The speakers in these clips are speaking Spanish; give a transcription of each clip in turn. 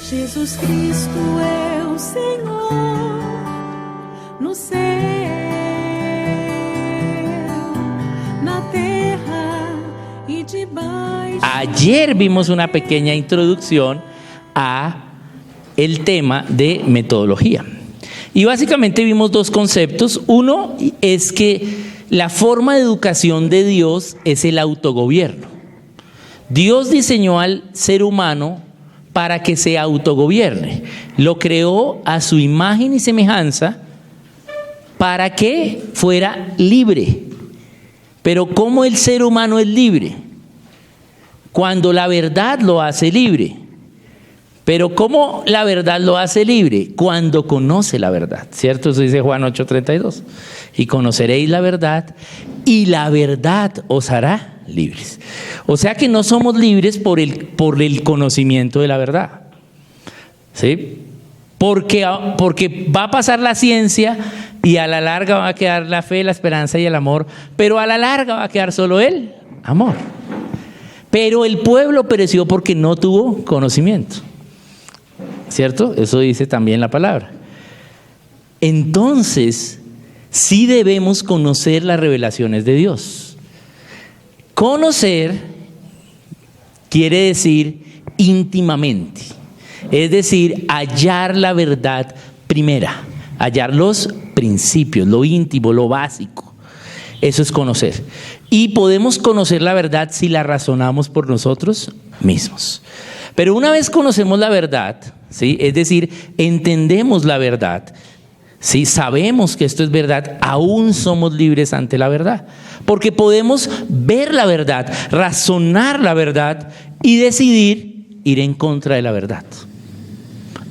Jesus Cristo é o Senhor no céu, na terra y debaixo. Ayer vimos una pequeña introducción a el tema de metodología. Y básicamente vimos dos conceptos. Uno es que la forma de educación de Dios es el autogobierno. Dios diseñó al ser humano para que se autogobierne. Lo creó a su imagen y semejanza para que fuera libre. Pero ¿cómo el ser humano es libre? Cuando la verdad lo hace libre. Pero ¿cómo la verdad lo hace libre? Cuando conoce la verdad, ¿cierto? Eso dice Juan 8:32. Y conoceréis la verdad, y la verdad os hará libres. O sea que no somos libres por el conocimiento de la verdad, ¿sí? Porque va a pasar la ciencia y a la larga va a quedar la fe, la esperanza y el amor, pero a la larga va a quedar solo el amor. Pero el pueblo pereció porque no tuvo conocimiento, ¿cierto? Eso dice también la palabra. Entonces, sí debemos conocer las revelaciones de Dios. Conocer quiere decir íntimamente, es decir, hallar la verdad primera, hallar los principios, lo íntimo, lo básico. Eso es conocer. Y podemos conocer la verdad si la razonamos por nosotros mismos. Pero una vez conocemos la verdad, ¿sí? Es decir, entendemos la verdad, ¿sí? Sabemos que esto es verdad, aún somos libres ante la verdad. Porque podemos ver la verdad, razonar la verdad y decidir ir en contra de la verdad.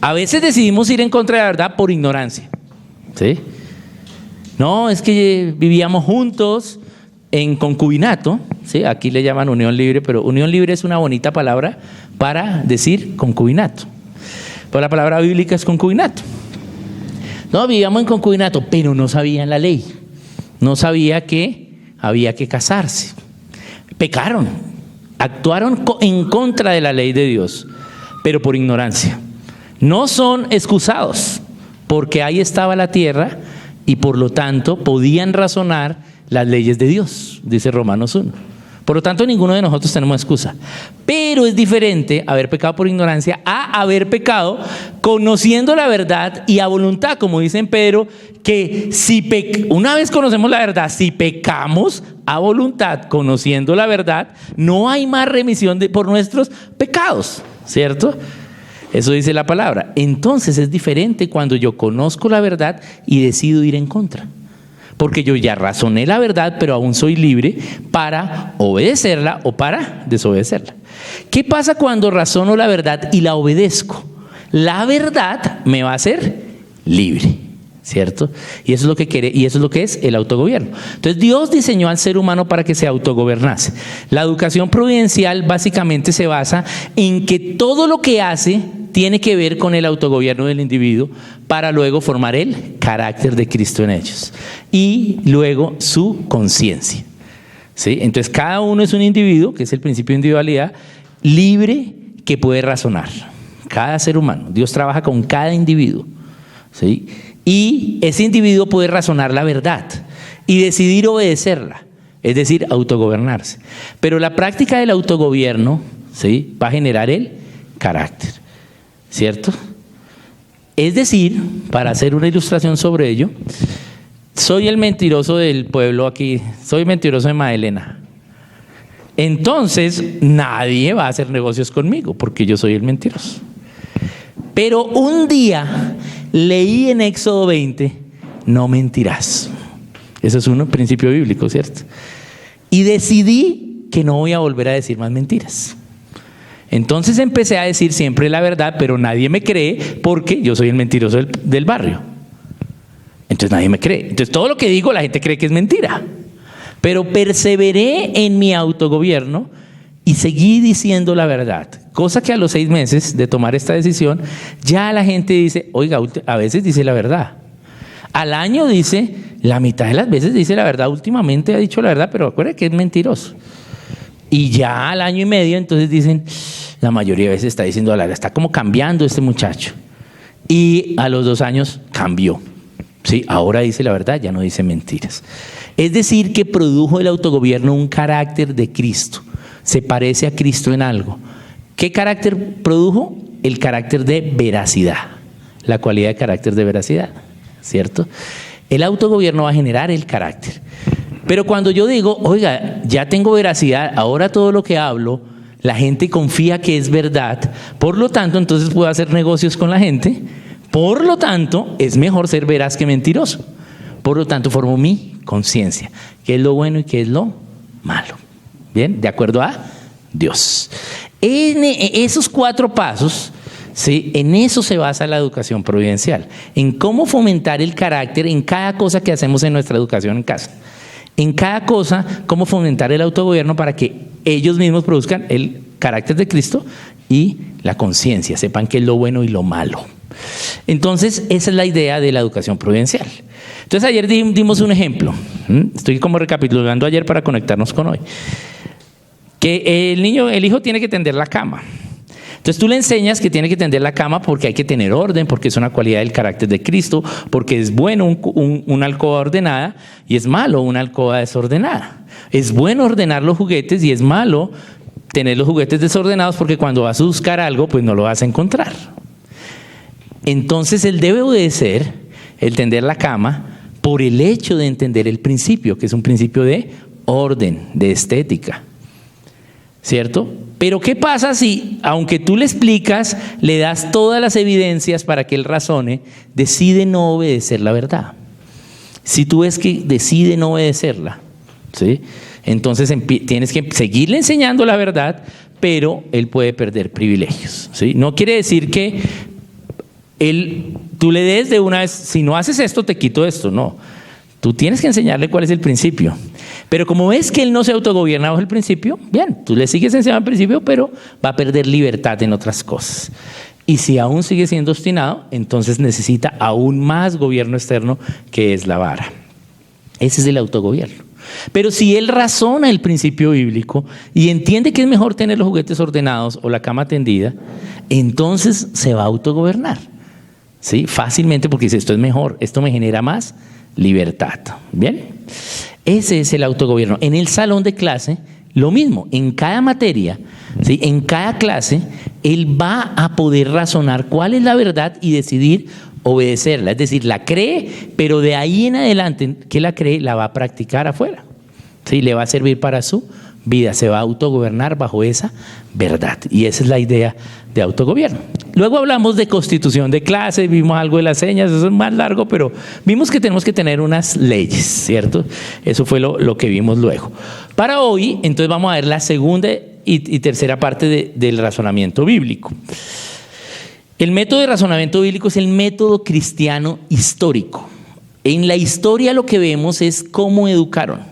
A veces decidimos ir en contra de la verdad por ignorancia, ¿sí? No, es que vivíamos juntos en concubinato, ¿sí? Aquí le llaman unión libre, pero unión libre es una bonita palabra para decir concubinato. Pero la palabra bíblica es concubinato. No, vivíamos en concubinato, pero no sabían la ley. No sabía que había que casarse. Pecaron, actuaron en contra de la ley de Dios, pero por ignorancia. No son excusados, porque ahí estaba la tierra y por lo tanto podían razonar las leyes de Dios, dice Romanos 1. Por lo tanto, ninguno de nosotros tenemos excusa. Pero es diferente haber pecado por ignorancia a haber pecado conociendo la verdad y a voluntad, como dicen Pedro, que una vez conocemos la verdad, si pecamos a voluntad conociendo la verdad, no hay más remisión por nuestros pecados, ¿cierto? Eso dice la palabra. Entonces es diferente cuando yo conozco la verdad y decido ir en contra. Porque yo ya razoné la verdad, pero aún soy libre para obedecerla o para desobedecerla. ¿Qué pasa cuando razono la verdad y la obedezco? La verdad me va a hacer libre, ¿cierto? Y eso es lo que quiere, y eso es lo que es el autogobierno. Entonces Dios diseñó al ser humano para que se autogobernase. La educación providencial básicamente se basa en que todo lo que hace tiene que ver con el autogobierno del individuo para luego formar el carácter de Cristo en ellos y luego su conciencia, ¿sí? Entonces cada uno es un individuo, que es el principio de individualidad, libre, que puede razonar. Cada ser humano, Dios trabaja con cada individuo, ¿sí? Y ese individuo puede razonar la verdad y decidir obedecerla, es decir, autogobernarse. Pero la práctica del autogobierno, ¿sí?, va a generar el carácter, ¿cierto? Es decir, para hacer una ilustración sobre ello, soy el mentiroso del pueblo aquí, soy mentiroso de Magdalena. Entonces, nadie va a hacer negocios conmigo porque yo soy el mentiroso. Pero un día leí en Éxodo 20, no mentirás. Eso es un principio bíblico, ¿cierto? Y decidí que no voy a volver a decir más mentiras. Entonces empecé a decir siempre la verdad, pero nadie me cree porque yo soy el mentiroso del barrio. Entonces nadie me cree. Entonces todo lo que digo la gente cree que es mentira. Pero perseveré en mi autogobierno y seguí diciendo la verdad. Cosa que a los 6 meses de tomar esta decisión, ya la gente dice, oiga, a veces dice la verdad. Al año dice, la mitad de las veces dice la verdad. Últimamente ha dicho la verdad, pero acuérdate que es mentiroso. Y ya al año y medio entonces dicen, la mayoría de veces está diciendo, está como cambiando este muchacho. Y a los 2 años cambió. Sí, ahora dice la verdad, ya no dice mentiras. Es decir, que produjo el autogobierno un carácter de Cristo. Se parece a Cristo en algo. ¿Qué carácter produjo? El carácter de veracidad. La cualidad de carácter de veracidad, ¿cierto? El autogobierno va a generar el carácter. Pero cuando yo digo, oiga, ya tengo veracidad, ahora todo lo que hablo, la gente confía que es verdad, por lo tanto, entonces puedo hacer negocios con la gente, por lo tanto, es mejor ser veraz que mentiroso. Por lo tanto, formo mi conciencia, qué es lo bueno y qué es lo malo. Bien, de acuerdo a Dios. En esos 4 pasos, ¿sí? En eso se basa la educación providencial, en cómo fomentar el carácter en cada cosa que hacemos en nuestra educación en casa. En cada cosa, cómo fomentar el autogobierno para que ellos mismos produzcan el carácter de Cristo y la conciencia, sepan qué es lo bueno y lo malo. Entonces, esa es la idea de la educación providencial. Entonces, ayer dimos un ejemplo. Estoy como recapitulando ayer para conectarnos con hoy. Que el hijo tiene que tender la cama. Entonces tú le enseñas que tiene que tender la cama porque hay que tener orden, porque es una cualidad del carácter de Cristo, porque es bueno una alcoba ordenada y es malo una alcoba desordenada. Es bueno ordenar los juguetes y es malo tener los juguetes desordenados porque cuando vas a buscar algo, pues no lo vas a encontrar. Entonces él debe obedecer el tender la cama por el hecho de entender el principio, que es un principio de orden, de estética. ¿Cierto? Pero ¿qué pasa si, aunque tú le explicas, le das todas las evidencias para que él razone, decide no obedecer la verdad? Si tú ves que decide no obedecerla, ¿sí? Entonces tienes que seguirle enseñando la verdad, pero él puede perder privilegios, ¿sí? No quiere decir que tú le des de una vez, si no haces esto, te quito esto, no. Tú tienes que enseñarle cuál es el principio. Pero como ves que él no se autogobierna bajo el principio, bien, tú le sigues enseñando el principio, pero va a perder libertad en otras cosas. Y si aún sigue siendo obstinado, entonces necesita aún más gobierno externo, que es la vara. Ese es el autogobierno. Pero si él razona el principio bíblico y entiende que es mejor tener los juguetes ordenados o la cama tendida, entonces se va a autogobernar. ¿Sí? Fácilmente, porque dice, esto es mejor, esto me genera más libertad. Bien, ese es el autogobierno. En el salón de clase, lo mismo, en cada materia, ¿sí? En cada clase, él va a poder razonar cuál es la verdad y decidir obedecerla. Es decir, la cree, pero de ahí en adelante que la cree, la va a practicar afuera. ¿Sí? Le va a servir para su vida, se va a autogobernar bajo esa verdad. Y esa es la idea de autogobierno. Luego hablamos de constitución de clase, vimos algo de las señas, eso es más largo, pero vimos que tenemos que tener unas leyes, ¿cierto? Eso fue lo que vimos luego. Para hoy, entonces vamos a ver la segunda y tercera parte del razonamiento bíblico. El método de razonamiento bíblico es el método cristiano histórico. En la historia lo que vemos es cómo educaron.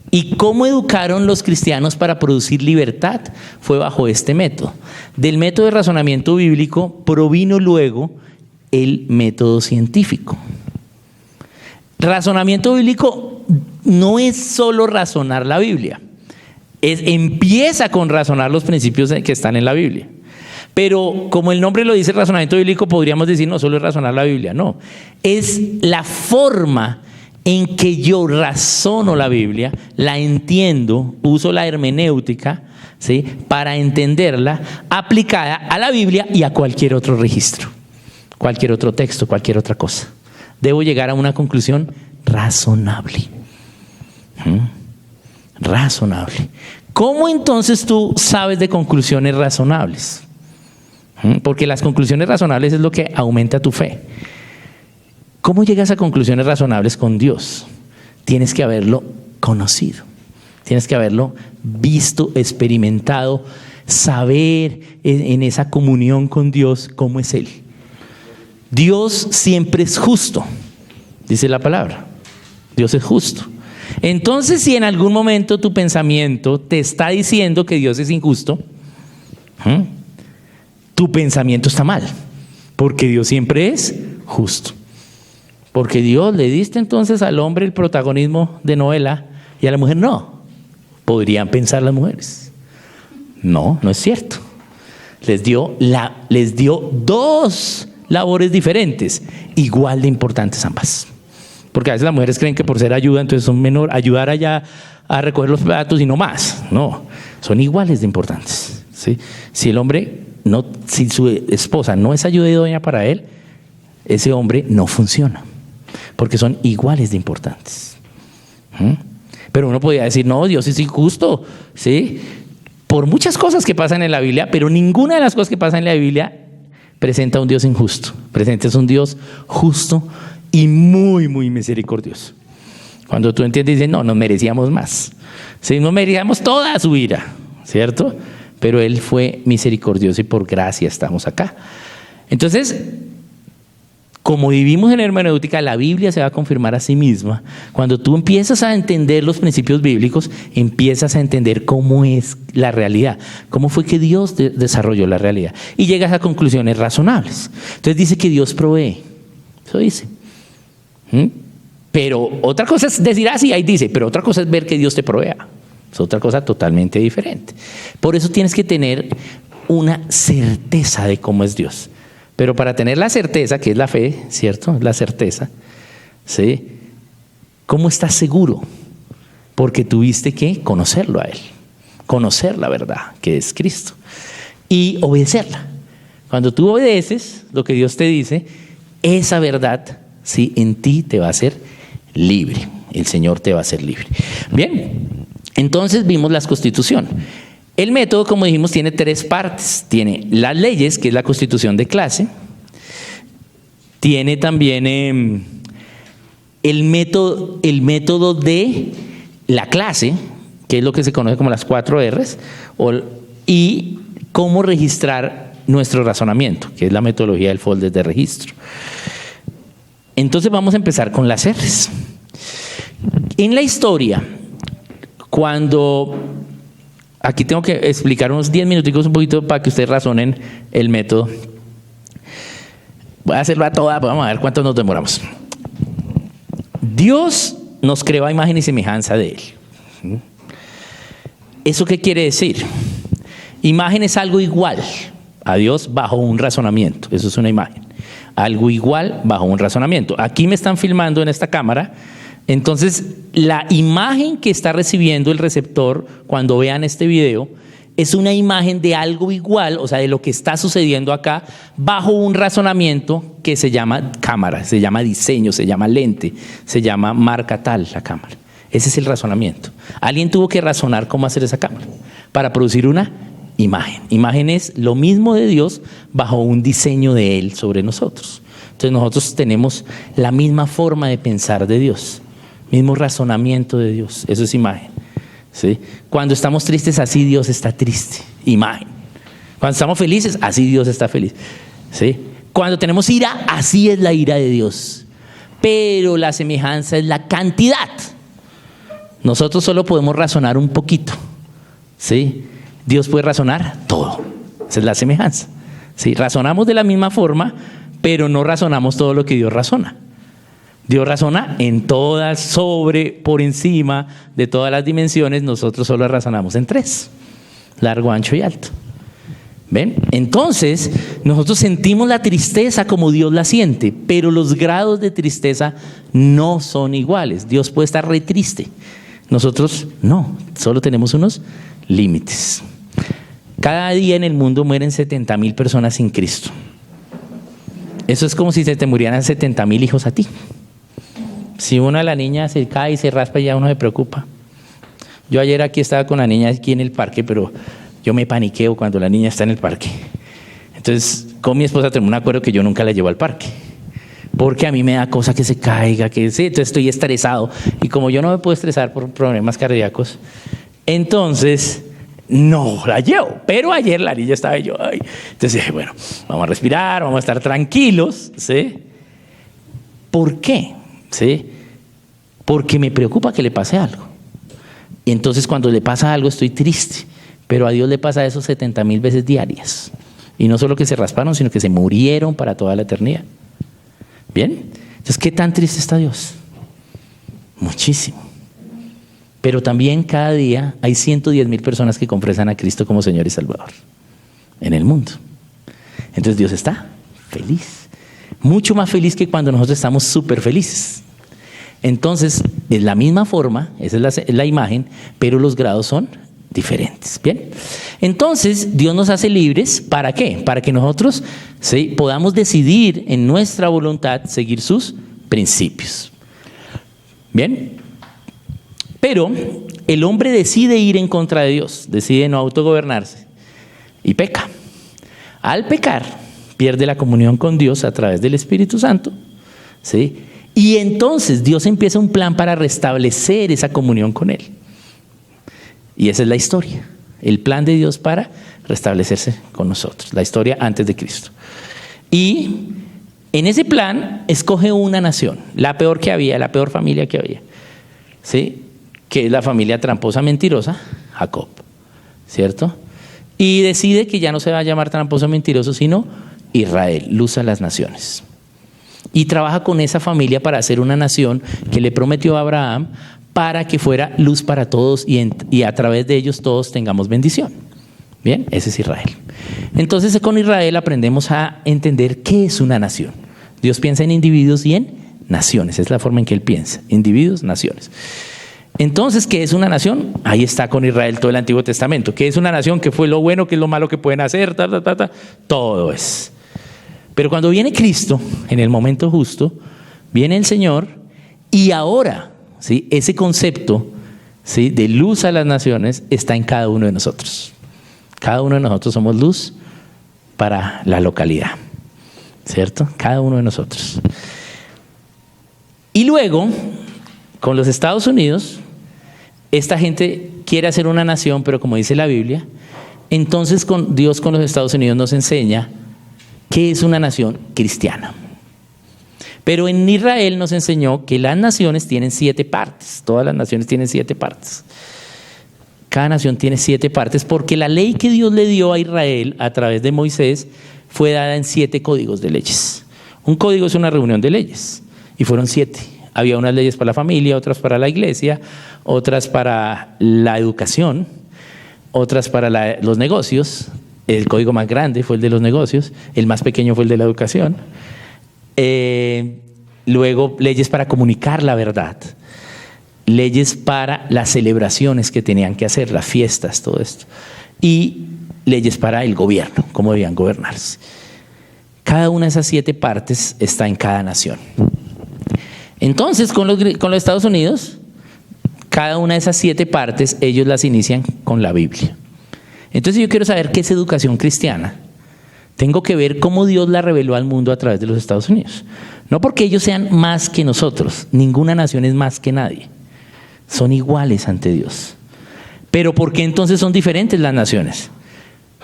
¿Y cómo educaron los cristianos para producir libertad? Fue bajo este método. Del método de razonamiento bíblico provino luego el método científico. Razonamiento bíblico no es solo razonar la Biblia. Empieza con razonar los principios que están en la Biblia. Pero como el nombre lo dice, razonamiento bíblico, podríamos decir no solo es razonar la Biblia, no. Es la forma en que yo razono la Biblia, la entiendo, uso la hermenéutica, ¿sí? Para entenderla, aplicada a la Biblia y a cualquier otro registro, cualquier otro texto, cualquier otra cosa. Debo llegar a una conclusión razonable. Razonable. ¿Cómo entonces tú sabes de conclusiones razonables? Porque las conclusiones razonables es lo que aumenta tu fe. ¿Cómo llegas a conclusiones razonables con Dios? Tienes que haberlo conocido, tienes que haberlo visto, experimentado, saber en esa comunión con Dios cómo es Él. Dios siempre es justo, dice la palabra. Dios es justo. Entonces, si en algún momento tu pensamiento te está diciendo que Dios es injusto, tu pensamiento está mal, porque Dios siempre es justo. Porque Dios le diste entonces al hombre el protagonismo de novela y a la mujer no. Podrían pensar las mujeres. No, no es cierto. les dio dos labores diferentes, igual de importantes ambas. Porque a veces las mujeres creen que por ser ayuda, entonces son menor, ayudar allá a recoger los platos y no más. No, son iguales de importantes, ¿sí? Si el hombre, si su esposa no es ayuda idónea para él, ese hombre no funciona, porque son iguales de importantes. Pero uno podría decir, no, Dios es injusto, ¿sí? Por muchas cosas que pasan en la Biblia, pero ninguna de las cosas que pasan en la Biblia presenta a un Dios injusto. Presenta a un Dios justo y muy, muy misericordioso. Cuando tú entiendes, dices, no, nos merecíamos más. Sí, nos merecíamos toda su ira, ¿cierto? Pero Él fue misericordioso y por gracia estamos acá. Entonces, como vivimos en hermenéutica, la Biblia se va a confirmar a sí misma. Cuando tú empiezas a entender los principios bíblicos, empiezas a entender cómo es la realidad, cómo fue que Dios desarrolló la realidad. Y llegas a conclusiones razonables. Entonces dice que Dios provee. Eso dice. Pero otra cosa es decir así, ahí dice, pero otra cosa es ver que Dios te provea. Es otra cosa totalmente diferente. Por eso tienes que tener una certeza de cómo es Dios. Pero para tener la certeza, que es la fe, ¿cierto? La certeza, ¿sí? ¿Cómo estás seguro? Porque tuviste que conocerlo a Él, conocer la verdad, que es Cristo, y obedecerla. Cuando tú obedeces lo que Dios te dice, esa verdad, ¿sí? En ti te va a hacer libre. El Señor te va a hacer libre. Bien, entonces vimos la Constitución. El método, como dijimos, tiene tres partes. Tiene las leyes, que es la constitución de clase. Tiene también el método de la clase, que es lo que se conoce como las 4 R's, y cómo registrar nuestro razonamiento, que es la metodología del folder de registro. Entonces vamos a empezar con las R's. En la historia, aquí tengo que explicar unos 10 minuticos un poquito para que ustedes razonen el método. Voy a hacerlo a toda, vamos a ver cuánto nos demoramos. Dios nos creó a imagen y semejanza de Él. ¿Eso qué quiere decir? Imagen es algo igual a Dios bajo un razonamiento. Eso es una imagen. Algo igual bajo un razonamiento. Aquí me están filmando en esta cámara. Entonces, la imagen que está recibiendo el receptor cuando vean este video es una imagen de algo igual, o sea, de lo que está sucediendo acá, bajo un razonamiento que se llama cámara, se llama diseño, se llama lente, se llama marca tal la cámara. Ese es el razonamiento. Alguien tuvo que razonar cómo hacer esa cámara para producir una imagen. Imagen es lo mismo de Dios bajo un diseño de Él sobre nosotros. Entonces, nosotros tenemos la misma forma de pensar de Dios. Mismo razonamiento de Dios, eso es imagen, ¿sí? Cuando estamos tristes, así Dios está triste, imagen. Cuando estamos felices, así Dios está feliz, ¿sí? Cuando tenemos ira, así es la ira de Dios. Pero la semejanza es la cantidad. Nosotros solo podemos razonar un poquito, ¿sí? Dios puede razonar todo. Esa es la semejanza, ¿sí? Razonamos de la misma forma, pero no razonamos todo lo que Dios razona. Dios razona en todas, por encima de todas las dimensiones. Nosotros solo razonamos en 3, largo, ancho y alto. ¿Ven? Entonces, nosotros sentimos la tristeza como Dios la siente, pero los grados de tristeza no son iguales. Dios puede estar re triste. Nosotros no, solo tenemos unos límites. Cada día en el mundo mueren 70,000 personas sin Cristo. Eso es como si se te murieran 70,000 hijos a ti. Si una de las niñas se cae y se raspa, ya uno se preocupa. Yo ayer aquí estaba con la niña aquí en el parque, pero yo me paniqueo cuando la niña está en el parque. Entonces, con mi esposa tenemos un acuerdo que yo nunca la llevo al parque, porque a mí me da cosa que se caiga, entonces estoy estresado. Y como yo no me puedo estresar por problemas cardíacos, entonces no la llevo. Pero ayer la niña estaba y yo, entonces dije, bueno, vamos a respirar, vamos a estar tranquilos, ¿sí? ¿Por qué? ¿Sí? Porque me preocupa que le pase algo. Y entonces cuando le pasa algo estoy triste, pero a Dios le pasa eso 70,000 veces diarias. Y no solo que se rasparon, sino que se murieron para toda la eternidad. ¿Bien? Entonces, ¿qué tan triste está Dios? Muchísimo. Pero también cada día hay 110,000 personas que confesan a Cristo como Señor y Salvador. en el mundo. Entonces Dios está feliz, mucho más feliz que cuando nosotros estamos súper felices. Entonces, es la misma forma, esa es la imagen, pero los grados son diferentes. Bien, entonces Dios nos hace libres. ¿Para qué? Para que nosotros podamos decidir en nuestra voluntad seguir sus principios. Bien, pero el hombre decide ir en contra de Dios, decide no autogobernarse y peca. Al pecar, pierde la comunión con Dios a través del Espíritu Santo, ¿sí? Y entonces Dios empieza un plan para restablecer esa comunión con Él. Y esa es la historia, el plan de Dios para restablecerse con nosotros, la historia antes de Cristo. Y en ese plan escoge una nación, la peor que había, la peor familia que había, ¿sí? Que es la familia tramposa, mentirosa, Jacob, ¿cierto? Y decide que ya no se va a llamar tramposo, mentiroso, sino Israel, luz a las naciones. Y trabaja con esa familia para hacer una nación que le prometió a Abraham para que fuera luz para todos y a través de ellos todos tengamos bendición. Bien, ese es Israel. Entonces con Israel aprendemos a entender qué es una nación. Dios piensa en individuos y en naciones, es la forma en que Él piensa, individuos, naciones. Entonces, ¿qué es una nación? Ahí está con Israel todo el Antiguo Testamento. ¿Qué es una nación? ¿Qué fue lo bueno? ¿Qué es lo malo que pueden hacer? Todo es. Pero cuando viene Cristo, en el momento justo, viene el Señor y ahora, ¿sí?, ese concepto, ¿sí?, de luz a las naciones está en cada uno de nosotros. Cada uno de nosotros somos luz para la localidad, ¿cierto? Cada uno de nosotros. Y luego, con los Estados Unidos, esta gente quiere hacer una nación, pero como dice la Biblia, entonces Dios con los Estados Unidos nos enseña qué es una nación cristiana. Pero en Israel nos enseñó que las naciones tienen 7 partes, todas las naciones tienen 7 partes. Cada nación tiene 7 partes porque la ley que Dios le dio a Israel a través de Moisés fue dada en 7 códigos de leyes. Un código es una reunión de leyes y fueron 7. Había unas leyes para la familia, otras para la iglesia, otras para la educación, otras para los negocios. El código más grande fue el de los negocios, el más pequeño fue el de la educación. Luego leyes para comunicar la verdad, leyes para las celebraciones que tenían que hacer, las fiestas, todo esto. Y leyes para el gobierno, cómo debían gobernarse. Cada una de esas 7 partes está en cada nación. Entonces, con los Estados Unidos, cada una de esas 7 partes, ellos las inician con la Biblia. Entonces yo quiero saber qué es educación cristiana. Tengo que ver cómo Dios la reveló al mundo a través de los Estados Unidos. No porque ellos sean más que nosotros, ninguna nación es más que nadie. Son iguales ante Dios. Pero ¿por qué entonces son diferentes las naciones?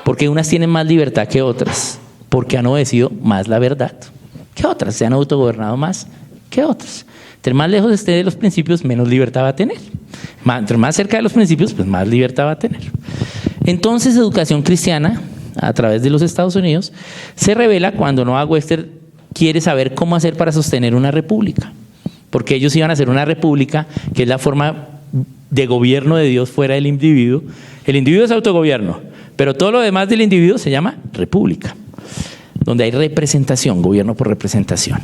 Porque unas tienen más libertad que otras, porque han obedecido más la verdad que otras, se han autogobernado más que otras. Entre más lejos esté de los principios, menos libertad va a tener. Entre más cerca de los principios, pues más libertad va a tener. Entonces, educación cristiana, a través de los Estados Unidos, se revela cuando Noah Webster quiere saber cómo hacer para sostener una república. Porque ellos iban a hacer una república, que es la forma de gobierno de Dios fuera del individuo. El individuo es autogobierno, pero todo lo demás del individuo se llama república, donde hay representación, gobierno por representación.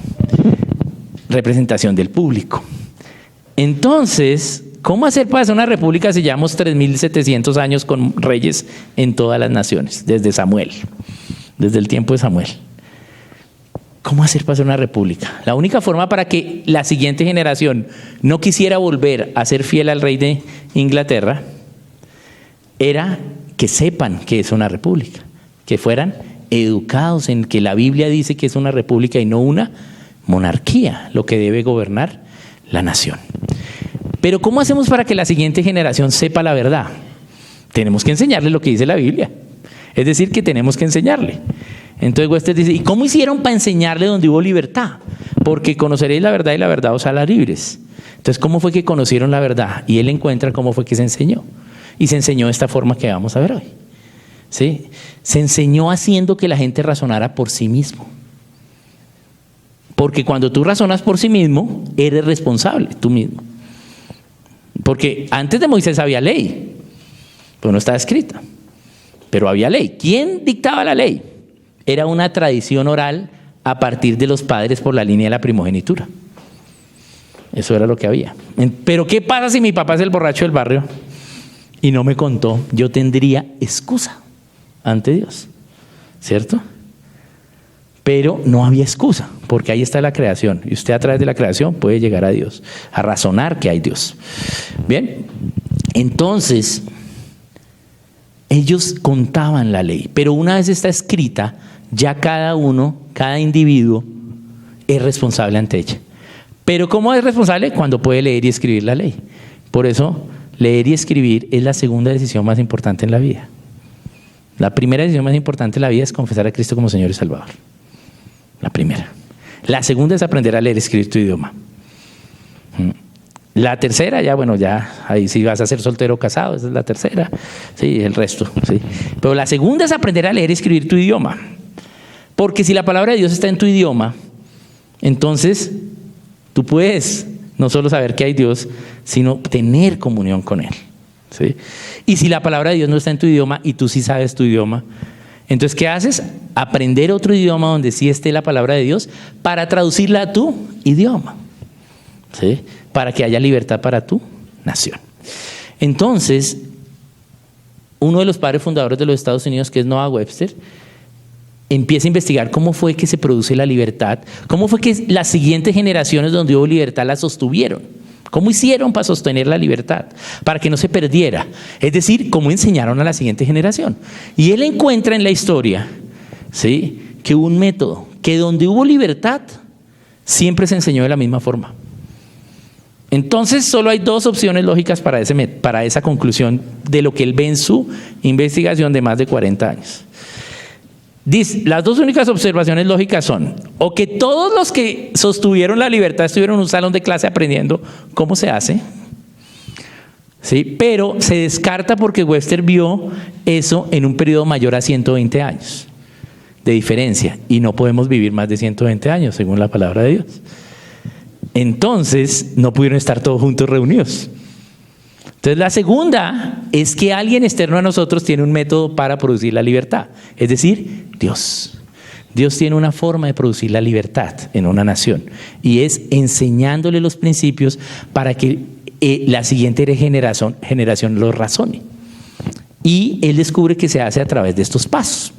Representación del público. Entonces, ¿cómo hacer para hacer una república si llevamos 3.700 años con reyes en todas las naciones? Desde Samuel, desde el tiempo de Samuel. ¿Cómo hacer para hacer una república? La única forma para que la siguiente generación no quisiera volver a ser fiel al rey de Inglaterra era que sepan que es una república, que fueran educados en que la Biblia dice que es una república y no una monarquía, lo que debe gobernar la nación. Pero ¿cómo hacemos para que la siguiente generación sepa la verdad? Tenemos que enseñarle lo que dice la Biblia. Es decir, que tenemos que enseñarle. Entonces Webster dice, ¿y cómo hicieron para enseñarle donde hubo libertad? Porque conoceréis la verdad y la verdad os hará libres. Entonces, ¿cómo fue que conocieron la verdad? Y él encuentra cómo fue que se enseñó. Y se enseñó de esta forma que vamos a ver hoy. ¿Sí? Se enseñó haciendo que la gente razonara por sí mismo. Porque cuando tú razonas por sí mismo, eres responsable tú mismo. Porque antes de Moisés había ley, pero no estaba escrita. pero había ley. ¿Quién dictaba la ley? Era una tradición oral a partir de los padres por la línea de la primogenitura. Eso era lo que había. Pero ¿qué pasa si mi papá es el borracho del barrio y no me contó? Yo tendría excusa ante Dios, ¿cierto? Pero no había excusa, porque ahí está la creación. Y usted a través de la creación puede llegar a Dios, a razonar que hay Dios. Bien, entonces, ellos contaban la ley, pero una vez está escrita, ya cada uno, cada individuo es responsable ante ella. Pero ¿cómo es responsable? Cuando puede leer y escribir la ley. Por eso, leer y escribir es la segunda decisión más importante en la vida. La primera decisión más importante en la vida es confesar a Cristo como Señor y Salvador. La primera. La segunda es aprender a leer y escribir tu idioma. La tercera, ya bueno, ya ahí sí vas a ser soltero o casado, esa es la tercera. Sí, el resto, sí. Pero la segunda es aprender a leer y escribir tu idioma. Porque si la palabra de Dios está en tu idioma, entonces tú puedes no solo saber que hay Dios, sino tener comunión con Él. ¿Sí? Y si la palabra de Dios no está en tu idioma y tú sí sabes tu idioma, entonces ¿qué haces? Aprender otro idioma donde sí esté la palabra de Dios para traducirla a tu idioma. ¿Sí? Para que haya libertad para tu nación. Entonces, uno de los padres fundadores de los Estados Unidos, que es Noah Webster, empieza a investigar cómo fue que se produce la libertad, cómo fue que las siguientes generaciones donde hubo libertad la sostuvieron, cómo hicieron para sostener la libertad, para que no se perdiera, es decir, cómo enseñaron a la siguiente generación. Y él encuentra en la historia, ¿sí?, que hubo un método, que donde hubo libertad, siempre se enseñó de la misma forma. Entonces solo hay dos opciones lógicas para esa conclusión de lo que él ve en su investigación de más de 40 años. Dice, las dos únicas observaciones lógicas son o que todos los que sostuvieron la libertad estuvieron en un salón de clase aprendiendo cómo se hace, ¿sí? Pero se descarta porque Webster vio eso en un periodo mayor a 120 años de diferencia y no podemos vivir más de 120 años según la palabra de Dios. Entonces no pudieron estar todos juntos reunidos. Entonces la segunda es que alguien externo a nosotros tiene un método para producir la libertad, es decir, Dios. Dios tiene una forma de producir la libertad en una nación y es enseñándole los principios para que la siguiente generación los razone. Y él descubre que se hace a través de estos pasos.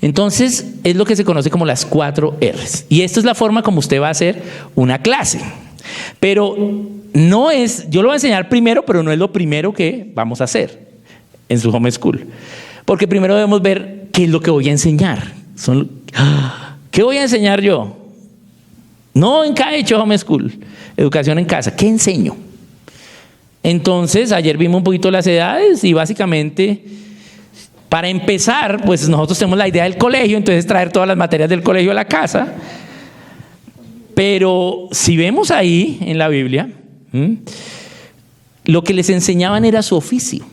Entonces es lo que se conoce como las 4 R's. Y esta es la forma como usted va a hacer una clase. Pero no es, yo lo voy a enseñar primero, pero no es lo primero que vamos a hacer en su homeschool. Porque primero debemos ver qué es lo que voy a enseñar. ¿Qué voy a enseñar yo? No en cada hecho homeschool, educación en casa. ¿Qué enseño? Entonces, ayer vimos un poquito las edades y básicamente, para empezar, pues nosotros tenemos la idea del colegio, entonces traer todas las materias del colegio a la casa. Pero si vemos ahí en la Biblia, lo que les enseñaban era su oficio.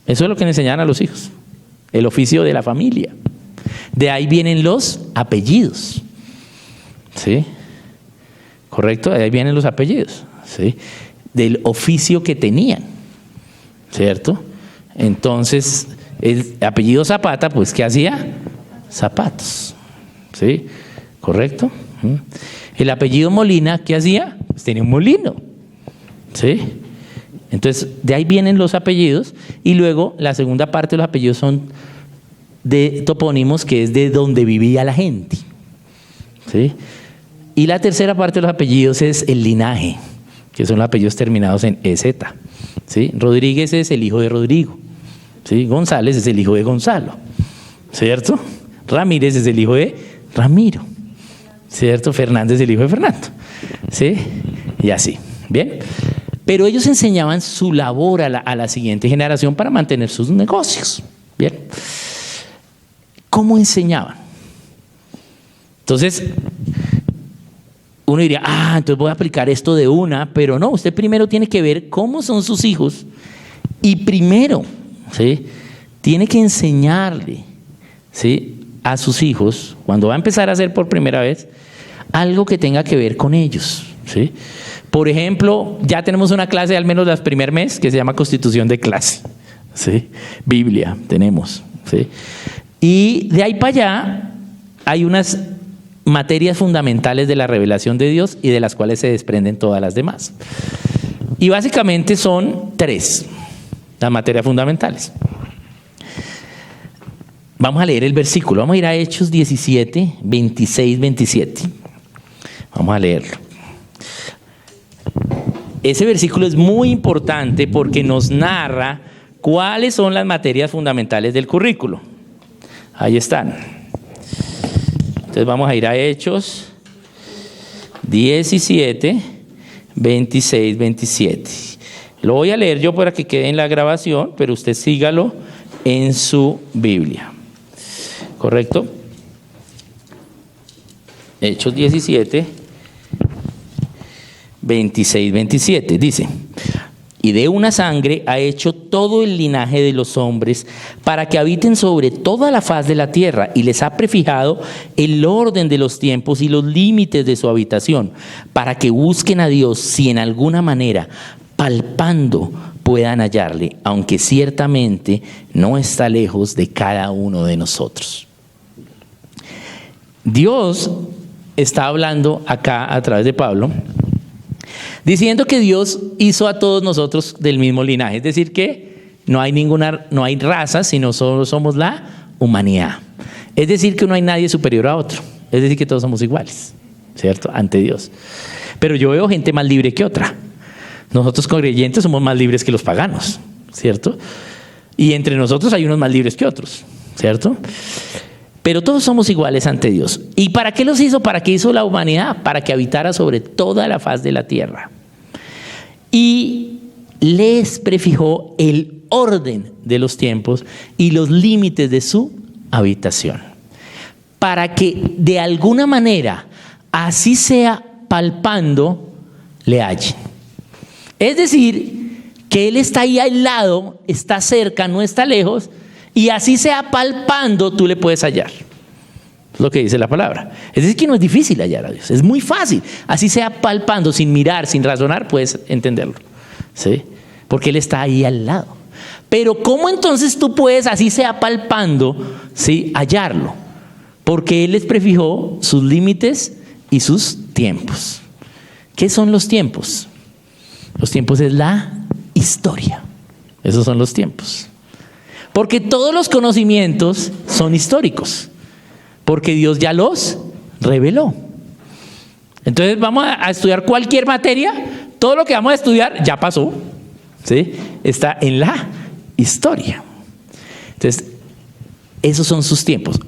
Eso es lo que le enseñaban a los hijos, el oficio de la familia. De ahí vienen los apellidos, ¿sí? ¿Correcto? De ahí vienen los apellidos, ¿sí? Del oficio que tenían, ¿cierto? Entonces, el apellido Zapata, pues, ¿qué hacía? Zapatos, ¿sí? ¿Correcto? El apellido Molina, ¿qué hacía? Pues tenía un molino, ¿sí? Entonces, de ahí vienen los apellidos y luego la segunda parte de los apellidos son de topónimos, que es de donde vivía la gente, ¿sí? Y la tercera parte de los apellidos es el linaje, que son los apellidos terminados en EZ, ¿sí? Rodríguez es el hijo de Rodrigo, ¿sí? González es el hijo de Gonzalo, ¿cierto? Ramírez es el hijo de Ramiro, ¿cierto? Fernández es el hijo de Fernando, ¿sí? Y así, ¿bien? Pero ellos enseñaban su labor a la siguiente generación para mantener sus negocios, ¿bien? ¿Cómo enseñaban? Entonces, uno diría, entonces voy a aplicar esto de una, pero no, usted primero tiene que ver cómo son sus hijos y primero, ¿sí?, tiene que enseñarle, ¿sí?, a sus hijos, cuando va a empezar a hacer por primera vez, algo que tenga que ver con ellos, ¿sí? Por ejemplo, ya tenemos una clase, al menos el primer mes, que se llama Constitución de Clase, ¿sí? Biblia tenemos, ¿sí? Y de ahí para allá hay unas materias fundamentales de la revelación de Dios y de las cuales se desprenden todas las demás. Y básicamente son 3 las materias fundamentales. Vamos a leer el versículo, vamos a ir a Hechos 17, 26, 27. Vamos a leerlo. Ese versículo es muy importante porque nos narra cuáles son las materias fundamentales del currículo. Ahí están. Entonces vamos a ir a Hechos 17, 26, 27. Lo voy a leer yo para que quede en la grabación, pero usted sígalo en su Biblia. ¿Correcto? Hechos 17, 26, 27. Dice: y de una sangre ha hecho todo el linaje de los hombres para que habiten sobre toda la faz de la tierra, y les ha prefijado el orden de los tiempos y los límites de su habitación, para que busquen a Dios si en alguna manera, palpando, puedan hallarle, aunque ciertamente no está lejos de cada uno de nosotros. Dios está hablando acá a través de Pablo, diciendo que Dios hizo a todos nosotros del mismo linaje, es decir que no hay raza, sino solo somos la humanidad. Es decir que no hay nadie superior a otro, es decir que todos somos iguales, ¿cierto? Ante Dios. Pero yo veo gente más libre que otra. Nosotros como creyentes somos más libres que los paganos, ¿cierto? Y entre nosotros hay unos más libres que otros, ¿cierto? Pero todos somos iguales ante Dios. ¿Y para qué los hizo? ¿Para qué hizo la humanidad? Para que habitara sobre toda la faz de la tierra. Y les prefijó el orden de los tiempos y los límites de su habitación, para que de alguna manera, así sea palpando, le hallen. Es decir, que Él está ahí al lado, está cerca, no está lejos, y así sea palpando, tú le puedes hallar. Es lo que dice la palabra. Es decir, que no es difícil hallar a Dios, es muy fácil. Así sea palpando, sin mirar, sin razonar, puedes entenderlo, ¿sí? Porque Él está ahí al lado. Pero ¿cómo entonces tú puedes, así sea palpando, ¿sí?, hallarlo? Porque Él les prefijó sus límites y sus tiempos. ¿Qué son los tiempos? Los tiempos es la historia. Esos son los tiempos. Porque todos los conocimientos son históricos, porque Dios ya los reveló. Entonces vamos a estudiar cualquier materia, todo lo que vamos a estudiar ya pasó, ¿sí? Está en la historia. Entonces, esos son sus tiempos.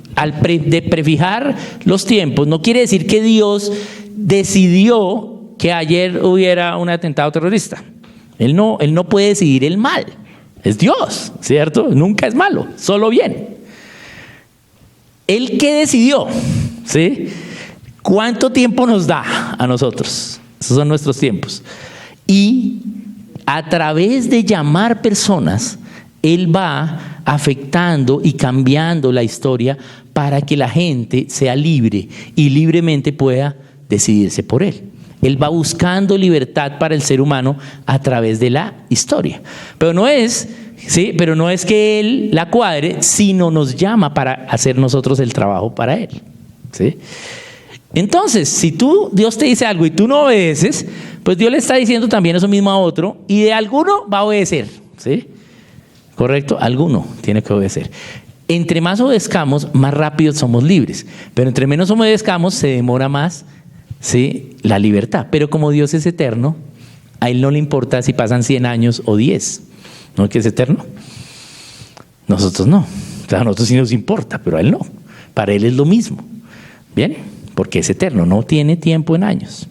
De prefijar los tiempos, no quiere decir que Dios decidió que ayer hubiera un atentado terrorista. Él no puede decidir el mal. Es Dios, ¿cierto? Nunca es malo, solo bien. ¿Él qué decidió? ¿Sí? ¿Cuánto tiempo nos da a nosotros? Esos son nuestros tiempos. Y a través de llamar personas, Él va afectando y cambiando la historia para que la gente sea libre y libremente pueda decidirse por Él. Él va buscando libertad para el ser humano a través de la historia. Pero no es que Él la cuadre, sino nos llama para hacer nosotros el trabajo para Él, ¿sí? Entonces, si Dios te dice algo y tú no obedeces, pues Dios le está diciendo también eso mismo a otro, y de alguno va a obedecer, ¿sí? ¿Correcto? Alguno tiene que obedecer. Entre más obedezcamos, más rápido somos libres. Pero entre menos obedezcamos, se demora más, ¿sí?, la libertad. Pero como Dios es eterno, a Él no le importa si pasan 100 años o 10. ¿No es que es eterno? Nosotros no. O sea, a nosotros sí nos importa, pero a Él no. Para Él es lo mismo. ¿Bien? Porque es eterno, no tiene tiempo en años.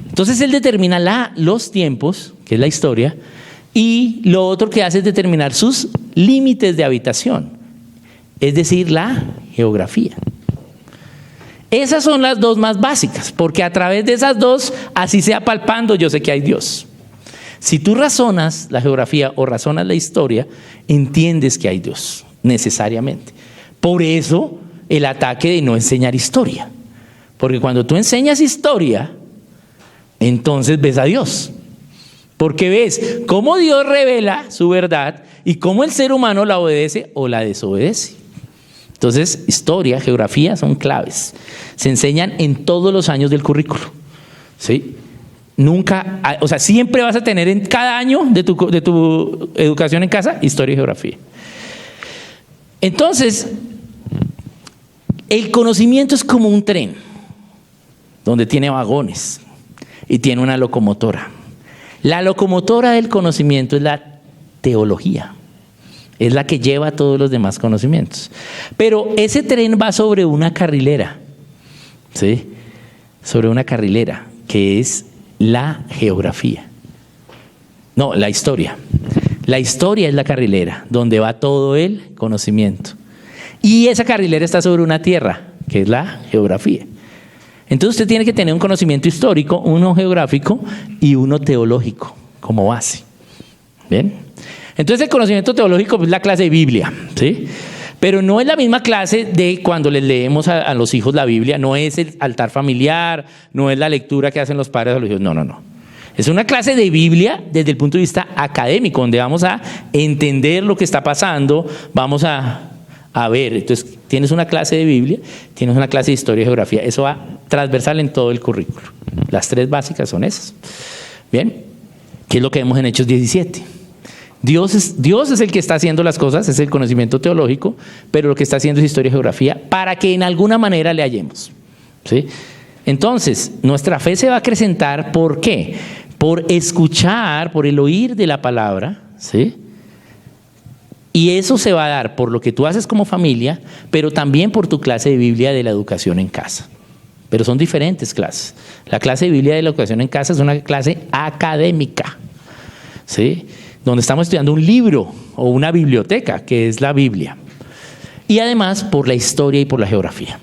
Entonces Él determina los tiempos, que es la historia, y lo otro que hace es determinar sus límites de habitación, es decir, la geografía. Esas son las dos más básicas, porque a través de esas dos, así sea palpando, yo sé que hay Dios. Si tú razonas la geografía o razonas la historia, entiendes que hay Dios, necesariamente. Por eso el ataque de no enseñar historia. Porque cuando tú enseñas historia, entonces ves a Dios. Porque ves cómo Dios revela su verdad y cómo el ser humano la obedece o la desobedece. Entonces, historia, geografía son claves. Se enseñan en todos los años del currículo, ¿sí? Nunca, o sea, siempre vas a tener en cada año de tu educación en casa historia y geografía. Entonces, el conocimiento es como un tren donde tiene vagones y tiene una locomotora. La locomotora del conocimiento es la teología. Es la que lleva todos los demás conocimientos. Pero ese tren va sobre una carrilera, ¿sí? Sobre una carrilera, que es la geografía. No, la historia. La historia es la carrilera, donde va todo el conocimiento. Y esa carrilera está sobre una tierra, que es la geografía. Entonces usted tiene que tener un conocimiento histórico, uno geográfico y uno teológico, como base. ¿Bien? Entonces el conocimiento teológico es la clase de Biblia, ¿sí? Pero no es la misma clase de cuando les leemos a los hijos la Biblia, no es el altar familiar, no es la lectura que hacen los padres a los hijos, no. Es una clase de Biblia desde el punto de vista académico, donde vamos a entender lo que está pasando, vamos a ver. Entonces tienes una clase de Biblia, tienes una clase de historia y geografía, eso va transversal en todo el currículo. Las tres básicas son esas. Bien, ¿qué es lo que vemos en Hechos 17? Dios es el que está haciendo las cosas, es el conocimiento teológico, pero lo que está haciendo es historia y geografía para que en alguna manera le hallemos, ¿sí? Entonces, nuestra fe se va a acrecentar, ¿por qué? Por escuchar, por el oír de la palabra, ¿sí? Y eso se va a dar por lo que tú haces como familia, pero también por tu clase de Biblia de la educación en casa. Pero son diferentes clases. La clase de Biblia de la educación en casa es una clase académica, ¿sí? Donde estamos estudiando un libro o una biblioteca, que es la Biblia. Y además por la historia y por la geografía.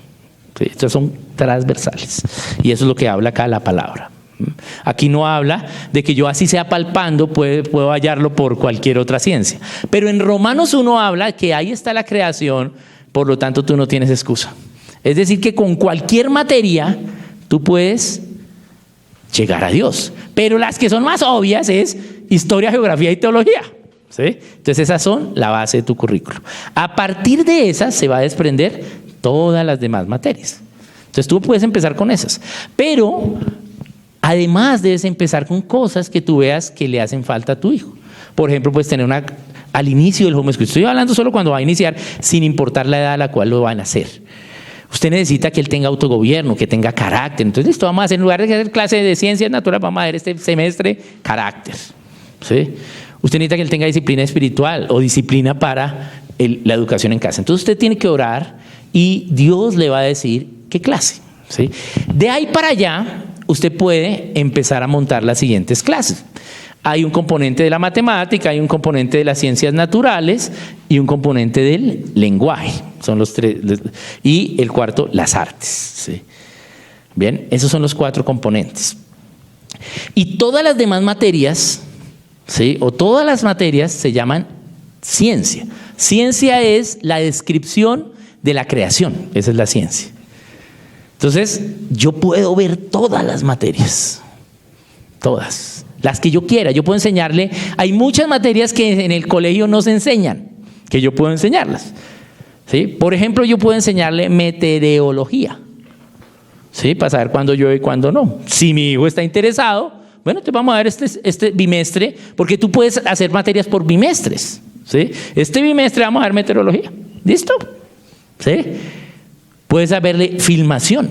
¿Sí? Estas son transversales. Y eso es lo que habla acá la palabra. Aquí no habla de que yo así sea palpando, puedo hallarlo por cualquier otra ciencia. Pero en Romanos 1 habla que ahí está la creación, por lo tanto tú no tienes excusa. Es decir, que con cualquier materia tú puedes llegar a Dios. Pero las que son más obvias es historia, geografía y teología, ¿sí? Entonces esas son la base de tu currículo. A partir de esas se va a desprender todas las demás materias. Entonces tú puedes empezar con esas. Pero además debes empezar con cosas que tú veas que le hacen falta a tu hijo. Por ejemplo, puedes tener al inicio del homeschool. Estoy hablando solo cuando va a iniciar, sin importar la edad a la cual lo van a hacer. Usted necesita que él tenga autogobierno, que tenga carácter. Entonces, esto vamos a hacer, en lugar de hacer clase de ciencias naturales, vamos a ver este semestre carácter, ¿sí? Usted necesita que él tenga disciplina espiritual o disciplina para la educación en casa. Entonces, usted tiene que orar y Dios le va a decir qué clase, ¿sí? De ahí para allá, usted puede empezar a montar las siguientes clases. Hay un componente de la matemática, hay un componente de las ciencias naturales y un componente del lenguaje. Son los tres. Y el cuarto, las artes. ¿Sí? Bien, esos son los 4 componentes. Y todas las demás materias, ¿sí? O todas las materias se llaman ciencia. Ciencia es la descripción de la creación. Esa es la ciencia. Entonces, yo puedo ver todas las materias. Todas. Las que yo quiera, yo puedo enseñarle. Hay muchas materias que en el colegio no se enseñan, que yo puedo enseñarlas, ¿sí? Por ejemplo, yo puedo enseñarle meteorología, ¿sí? Para saber cuándo llueve y cuándo no. Si mi hijo está interesado, bueno, te vamos a ver este bimestre, porque tú puedes hacer materias por bimestres, ¿sí? Este bimestre vamos a ver meteorología, ¿listo? ¿Sí? Puedes saberle filmación,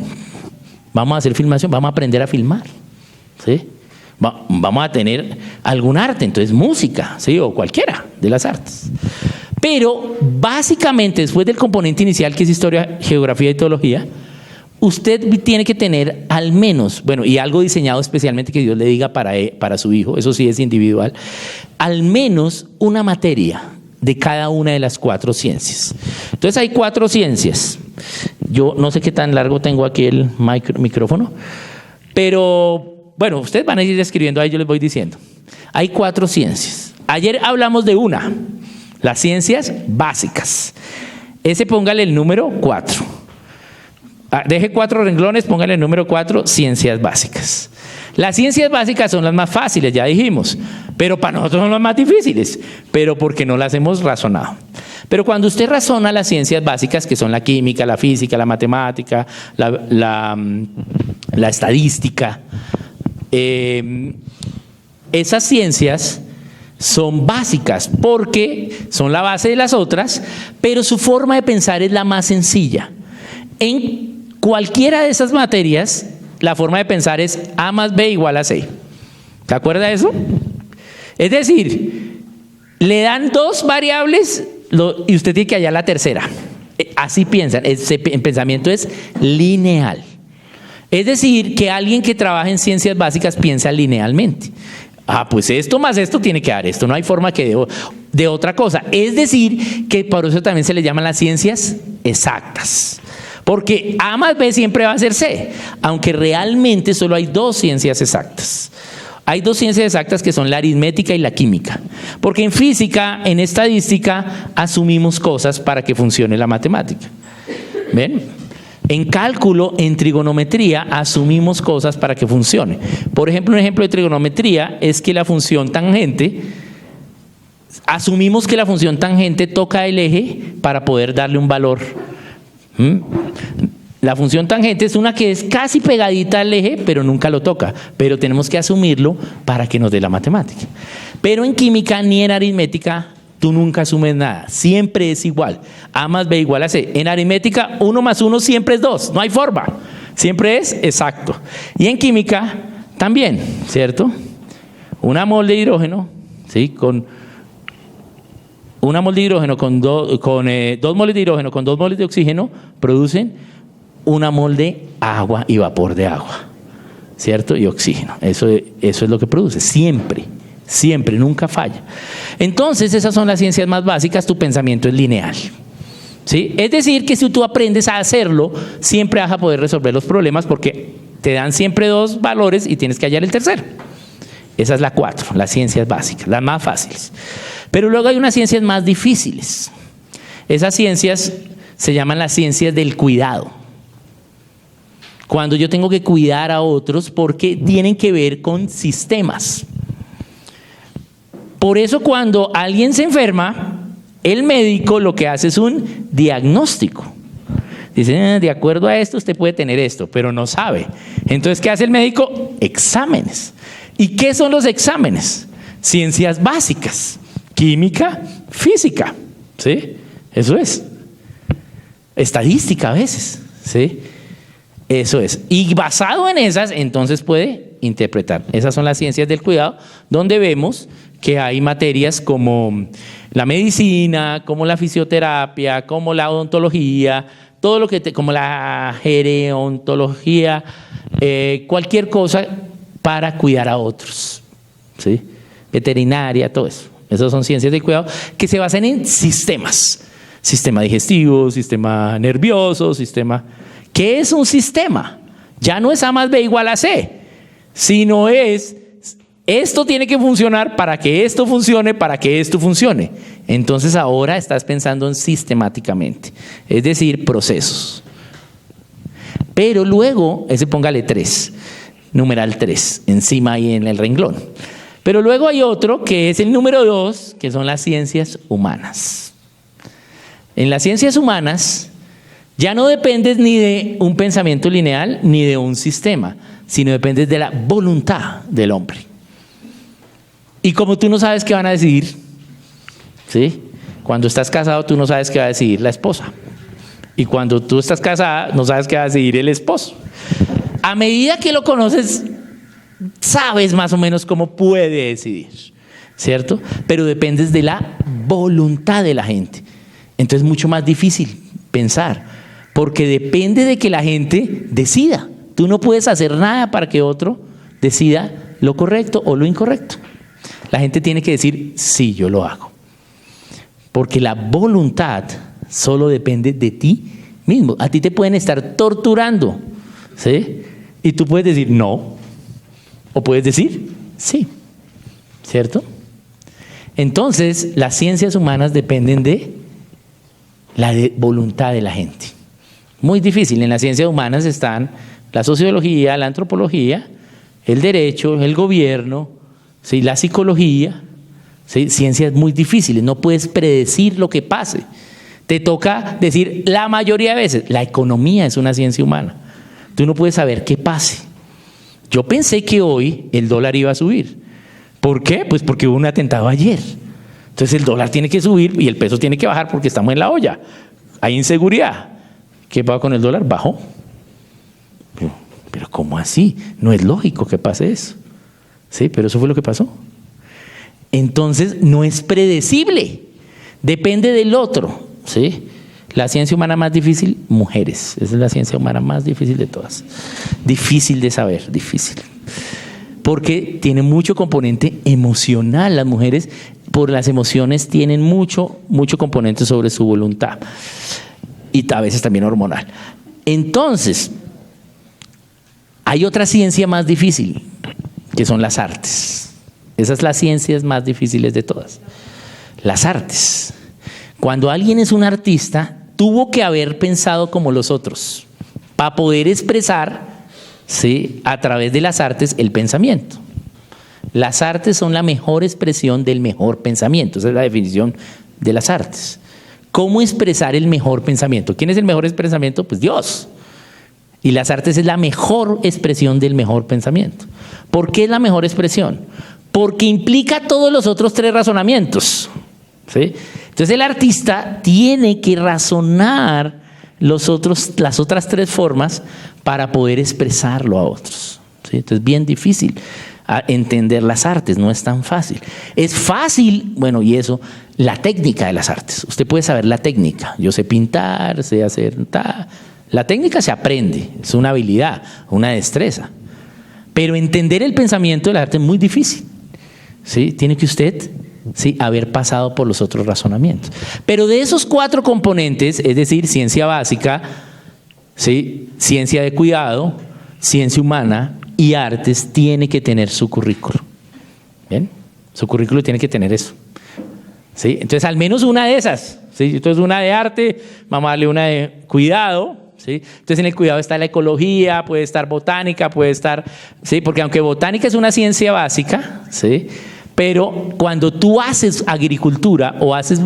vamos a hacer filmación, vamos a aprender a filmar, ¿sí? Vamos a tener algún arte, entonces música, ¿sí? O cualquiera de las artes. Pero básicamente después del componente inicial, que es historia, geografía y teología, usted tiene que tener al menos, bueno, y algo diseñado especialmente que Dios le diga para su hijo, eso sí es individual, al menos una materia de cada una de las 4 ciencias. Entonces hay 4 ciencias. Yo no sé qué tan largo tengo aquí el micrófono, pero bueno, ustedes van a ir escribiendo ahí, yo les voy diciendo. Hay 4 ciencias. Ayer hablamos de una, las ciencias básicas. Ese póngale el número 4. Deje 4 renglones, póngale el número 4, ciencias básicas. Las ciencias básicas son las más fáciles, ya dijimos, pero para nosotros son las más difíciles, pero porque no las hemos razonado. Pero cuando usted razona las ciencias básicas, que son la química, la física, la matemática, la estadística, esas ciencias son básicas porque son la base de las otras, pero su forma de pensar es la más sencilla. En cualquiera de esas materias, la forma de pensar es A más B igual a C. ¿Se acuerda de eso? Es decir, le dan dos variables y usted tiene que hallar la tercera. Así piensan. El pensamiento es lineal. Es decir, que alguien que trabaja en ciencias básicas piensa linealmente. Pues esto más esto tiene que dar esto. No hay forma que de otra cosa. Es decir, que por eso también se le llaman las ciencias exactas. Porque A más B siempre va a ser C, aunque realmente solo hay dos ciencias exactas. Hay dos ciencias exactas que son la aritmética y la química. Porque en física, en estadística, asumimos cosas para que funcione la matemática. ¿Ven? En cálculo, en trigonometría, asumimos cosas para que funcione. Por ejemplo, un ejemplo de trigonometría es que la función tangente, asumimos que la función tangente toca el eje para poder darle un valor. La función tangente es una que es casi pegadita al eje, pero nunca lo toca. Pero tenemos que asumirlo para que nos dé la matemática. Pero en química ni en aritmética tú nunca asumes nada. Siempre es igual. A más B igual a C. En aritmética 1 más 1 siempre es 2. No hay forma. Siempre es exacto. Y en química también, ¿cierto? Una mol de hidrógeno, ¿sí? Con una mol de hidrógeno con dos moles de hidrógeno con 2 moles de oxígeno producen una mol de agua y vapor de agua, ¿cierto? Y oxígeno. Eso es lo que produce. Siempre, siempre, nunca falla. Entonces, esas son las ciencias más básicas. Tu pensamiento es lineal, ¿sí? Es decir, que si tú aprendes a hacerlo, siempre vas a poder resolver los problemas porque te dan siempre dos valores y tienes que hallar el tercero. Esa es la 4, las ciencias básicas, las más fáciles. Pero luego hay unas ciencias más difíciles. Esas ciencias se llaman las ciencias del cuidado. Cuando yo tengo que cuidar a otros porque tienen que ver con sistemas. Por eso cuando alguien se enferma, el médico lo que hace es un diagnóstico. Dice, de acuerdo a esto usted puede tener esto, pero no sabe. Entonces, ¿qué hace el médico? Exámenes. ¿Y qué son los exámenes? Ciencias básicas, química, física, ¿sí? Eso es. Estadística a veces, ¿sí? Eso es. Y basado en esas, entonces puede interpretar. Esas son las ciencias del cuidado, donde vemos que hay materias como la medicina, como la fisioterapia, como la odontología, todo lo que como la gerontología, cualquier cosa para cuidar a otros, ¿sí? Veterinaria, todo eso. Esas son ciencias del cuidado que se basan en sistemas. Sistema digestivo, sistema nervioso, sistema... ¿Qué es un sistema? Ya no es A más B igual a C, sino es esto tiene que funcionar para que esto funcione, para que esto funcione. Entonces ahora estás pensando en sistemáticamente, es decir, procesos. Pero luego, ese póngale 3, numeral 3, encima ahí en el renglón. Pero luego hay otro que es el número 2, que son las ciencias humanas. En las ciencias humanas ya no dependes ni de un pensamiento lineal ni de un sistema, sino dependes de la voluntad del hombre. Y como tú no sabes qué van a decidir, ¿sí? Cuando estás casado tú no sabes qué va a decidir la esposa. Y cuando tú estás casada no sabes qué va a decidir el esposo. A medida que lo conoces, sabes más o menos cómo puede decidir, ¿cierto? Pero dependes de la voluntad de la gente. Entonces es mucho más difícil pensar, porque depende de que la gente decida. Tú no puedes hacer nada para que otro decida lo correcto o lo incorrecto. La gente tiene que decir, sí, yo lo hago. Porque la voluntad solo depende de ti mismo. A ti te pueden estar torturando, ¿sí? Y tú puedes decir no, o puedes decir sí, ¿cierto? Entonces, las ciencias humanas dependen de la voluntad de la gente. Muy difícil. En las ciencias humanas están la sociología, la antropología el derecho, el gobierno, ¿sí? La psicología, ¿sí? Ciencias muy difíciles, no puedes predecir lo que pase. Te toca decir la mayoría de veces, la economía es una ciencia humana. Tú no puedes saber qué pase. Yo pensé que hoy el dólar iba a subir. ¿Por qué? Pues porque hubo un atentado ayer. Entonces el dólar tiene que subir y el peso tiene que bajar porque estamos en la olla. Hay inseguridad. ¿Qué pasa con el dólar? Bajó. Pero ¿cómo así? No es lógico que pase eso. Sí, pero eso fue lo que pasó. Entonces no es predecible. Depende del otro. ¿Sí? La ciencia humana más difícil, mujeres. Esa es la ciencia humana más difícil de todas. Difícil de saber, difícil. Porque tiene mucho componente emocional. Las mujeres, por las emociones, tienen mucho componente sobre su voluntad. Y a veces también hormonal. Entonces, hay otra ciencia más difícil, que son las artes. Esas son las ciencias más difíciles de todas. Las artes. Cuando alguien es un artista, tuvo que haber pensado como los otros para poder expresar, ¿sí?, a través de las artes el pensamiento. Las artes son la mejor expresión del mejor pensamiento. Esa es la definición de las artes. ¿Cómo expresar el mejor pensamiento? ¿Quién es el mejor pensamiento? Pues Dios. Y las artes es la mejor expresión del mejor pensamiento. ¿Por qué es la mejor expresión? Porque implica todos los otros tres razonamientos. ¿Sí? Entonces el artista tiene que razonar las otras tres formas para poder expresarlo a otros. ¿Sí? Entonces es bien difícil entender las artes, no es tan fácil. Es fácil, bueno, y eso, la técnica de las artes. Usted puede saber la técnica. Yo sé pintar, sé hacer... La técnica se aprende, es una habilidad, una destreza. Pero entender el pensamiento del arte es muy difícil. ¿Sí? Tiene que usted, ¿sí?, haber pasado por los otros razonamientos. Pero de esos 4 componentes, es decir, ciencia básica, ¿sí?, ciencia de cuidado, ciencia humana y artes, tiene que tener su currículo. ¿Bien? Su currículo tiene que tener eso. ¿Sí? Entonces, al menos una de esas. ¿Sí? Entonces, una de arte, vamos a darle una de cuidado. ¿Sí? Entonces en el cuidado está la ecología, puede estar botánica, puede estar, ¿sí?, porque aunque botánica es una ciencia básica, ¿sí?, pero cuando tú haces agricultura o haces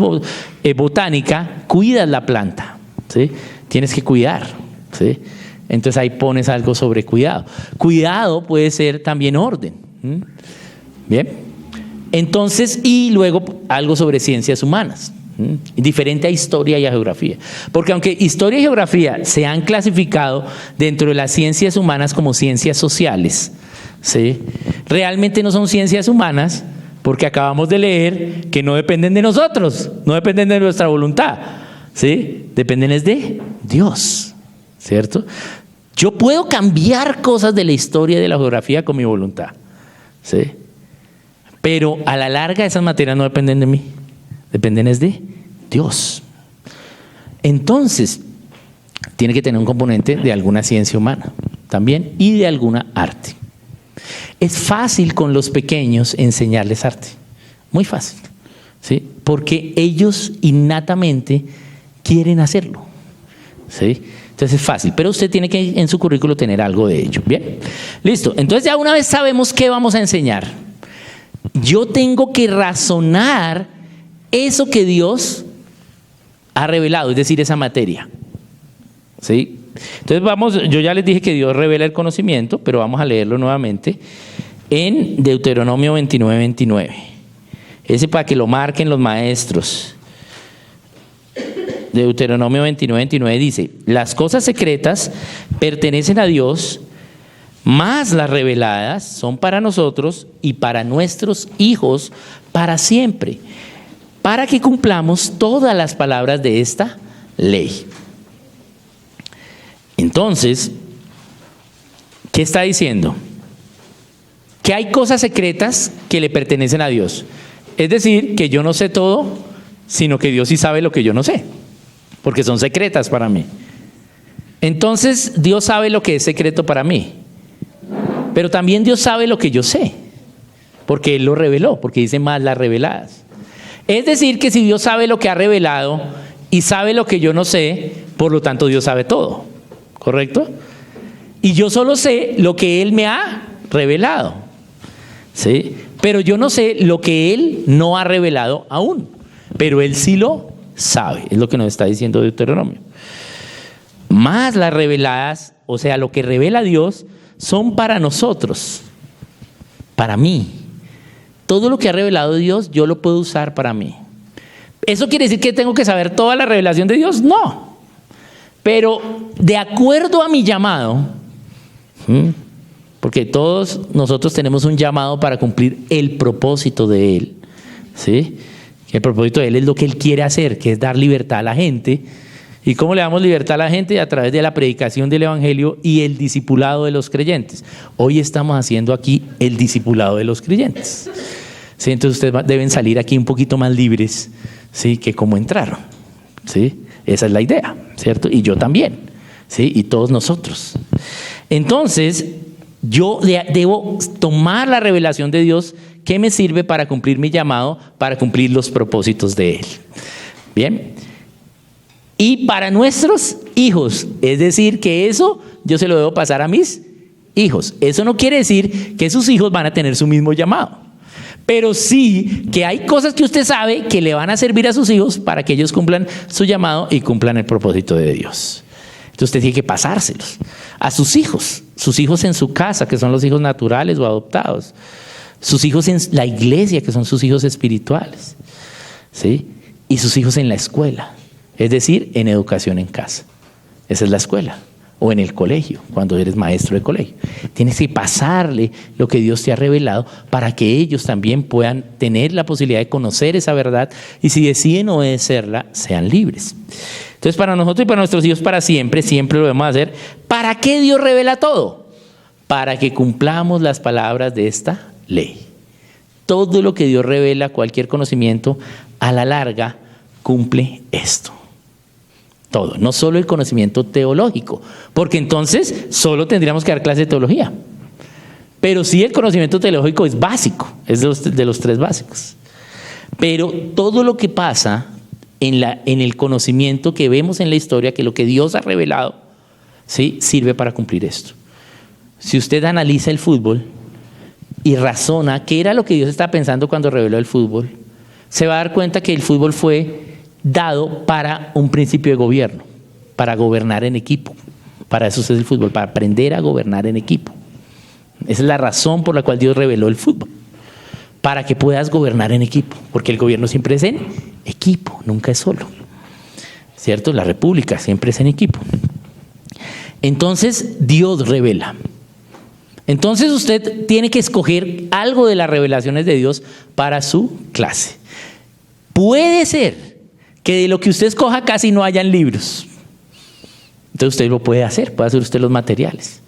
botánica, cuidas la planta, ¿sí?, tienes que cuidar, ¿sí? Entonces ahí pones algo sobre cuidado. Cuidado puede ser también orden. Bien, entonces, y luego algo sobre ciencias humanas. Diferente a historia y a geografía, porque aunque historia y geografía se han clasificado dentro de las ciencias humanas como ciencias sociales, ¿sí?, realmente no son ciencias humanas, porque acabamos de leer que no dependen de nosotros, no dependen de nuestra voluntad, ¿sí?, dependen es de Dios, ¿cierto? Yo puedo cambiar cosas de la historia y de la geografía con mi voluntad, ¿sí?, pero a la larga esas materias no dependen de mí. Dependen es de Dios. Entonces, tiene que tener un componente de alguna ciencia humana también y de alguna arte. Es fácil con los pequeños enseñarles arte. Muy fácil. ¿Sí? Porque ellos innatamente quieren hacerlo. ¿Sí? Entonces es fácil. Pero usted tiene que en su currículo tener algo de ello. Bien. Listo. Entonces ya una vez sabemos qué vamos a enseñar. Yo tengo que razonar eso que Dios ha revelado, es decir, esa materia. ¿Sí? Entonces yo ya les dije que Dios revela el conocimiento, pero vamos a leerlo nuevamente en Deuteronomio 29:29. Ese para que lo marquen los maestros. Deuteronomio 29:29 dice: las cosas secretas pertenecen a Dios, mas las reveladas son para nosotros y para nuestros hijos para siempre, para que cumplamos todas las palabras de esta ley. Entonces, ¿qué está diciendo? Que hay cosas secretas que le pertenecen a Dios. Es decir, que yo no sé todo, sino que Dios sí sabe lo que yo no sé, porque son secretas para mí. Entonces, Dios sabe lo que es secreto para mí, pero también Dios sabe lo que yo sé, porque Él lo reveló, porque dice más las reveladas. Es decir, que si Dios sabe lo que ha revelado y sabe lo que yo no sé, por lo tanto Dios sabe todo, ¿correcto? Y yo solo sé lo que Él me ha revelado. ¿Sí? Pero yo no sé lo que Él no ha revelado aún, pero Él sí lo sabe, es lo que nos está diciendo Deuteronomio. Más las reveladas, o sea, lo que revela Dios, son para nosotros, para mí. Todo lo que ha revelado Dios, yo lo puedo usar para mí. ¿Eso quiere decir que tengo que saber toda la revelación de Dios? No. Pero de acuerdo a mi llamado, porque todos nosotros tenemos un llamado para cumplir el propósito de Él, ¿sí? El propósito de Él es lo que Él quiere hacer, que es dar libertad a la gente. ¿Y cómo le damos libertad a la gente? A través de la predicación del Evangelio y el discipulado de los creyentes. Hoy estamos haciendo aquí el discipulado de los creyentes. ¿Sí? Entonces ustedes deben salir aquí un poquito más libres, ¿sí? Que como entraron. ¿Sí? Esa es la idea, ¿cierto? Y yo también, ¿sí? Y todos nosotros. Entonces, yo debo tomar la revelación de Dios que me sirve para cumplir mi llamado, para cumplir los propósitos de Él. Bien. Y para nuestros hijos, es decir, que eso yo se lo debo pasar a mis hijos. Eso no quiere decir que sus hijos van a tener su mismo llamado, pero sí que hay cosas que usted sabe que le van a servir a sus hijos para que ellos cumplan su llamado y cumplan el propósito de Dios. Entonces usted tiene que pasárselos a sus hijos en su casa, que son los hijos naturales o adoptados, sus hijos en la iglesia, que son sus hijos espirituales, ¿sí? Y sus hijos en la escuela. Es decir, en educación en casa. Esa es la escuela. O en el colegio, cuando eres maestro de colegio. Tienes que pasarle lo que Dios te ha revelado para que ellos también puedan tener la posibilidad de conocer esa verdad y si deciden obedecerla, sean libres. Entonces, para nosotros y para nuestros hijos para siempre, siempre lo debemos hacer. ¿Para qué Dios revela todo? Para que cumplamos las palabras de esta ley. Todo lo que Dios revela, cualquier conocimiento, a la larga cumple esto. Todo, no solo el conocimiento teológico, porque entonces solo tendríamos que dar clase de teología. Pero sí el conocimiento teológico es básico, es de los tres básicos. Pero todo lo que pasa en el conocimiento que vemos en la historia, que lo que Dios ha revelado, ¿sí? Sirve para cumplir esto. Si usted analiza el fútbol y razona qué era lo que Dios estaba pensando cuando reveló el fútbol, se va a dar cuenta que el fútbol fue dado para un principio de gobierno, para gobernar en equipo. Para eso es el fútbol, para aprender a gobernar en equipo. Esa es la razón por la cual Dios reveló el fútbol, para que puedas gobernar en equipo, porque el gobierno siempre es en equipo, nunca es solo, ¿cierto? La república siempre es en equipo. Entonces Dios revela. Entonces usted tiene que escoger algo de las revelaciones de Dios para su clase. Puede ser que de lo que usted escoja casi no hayan libros. Entonces usted lo puede hacer usted los materiales.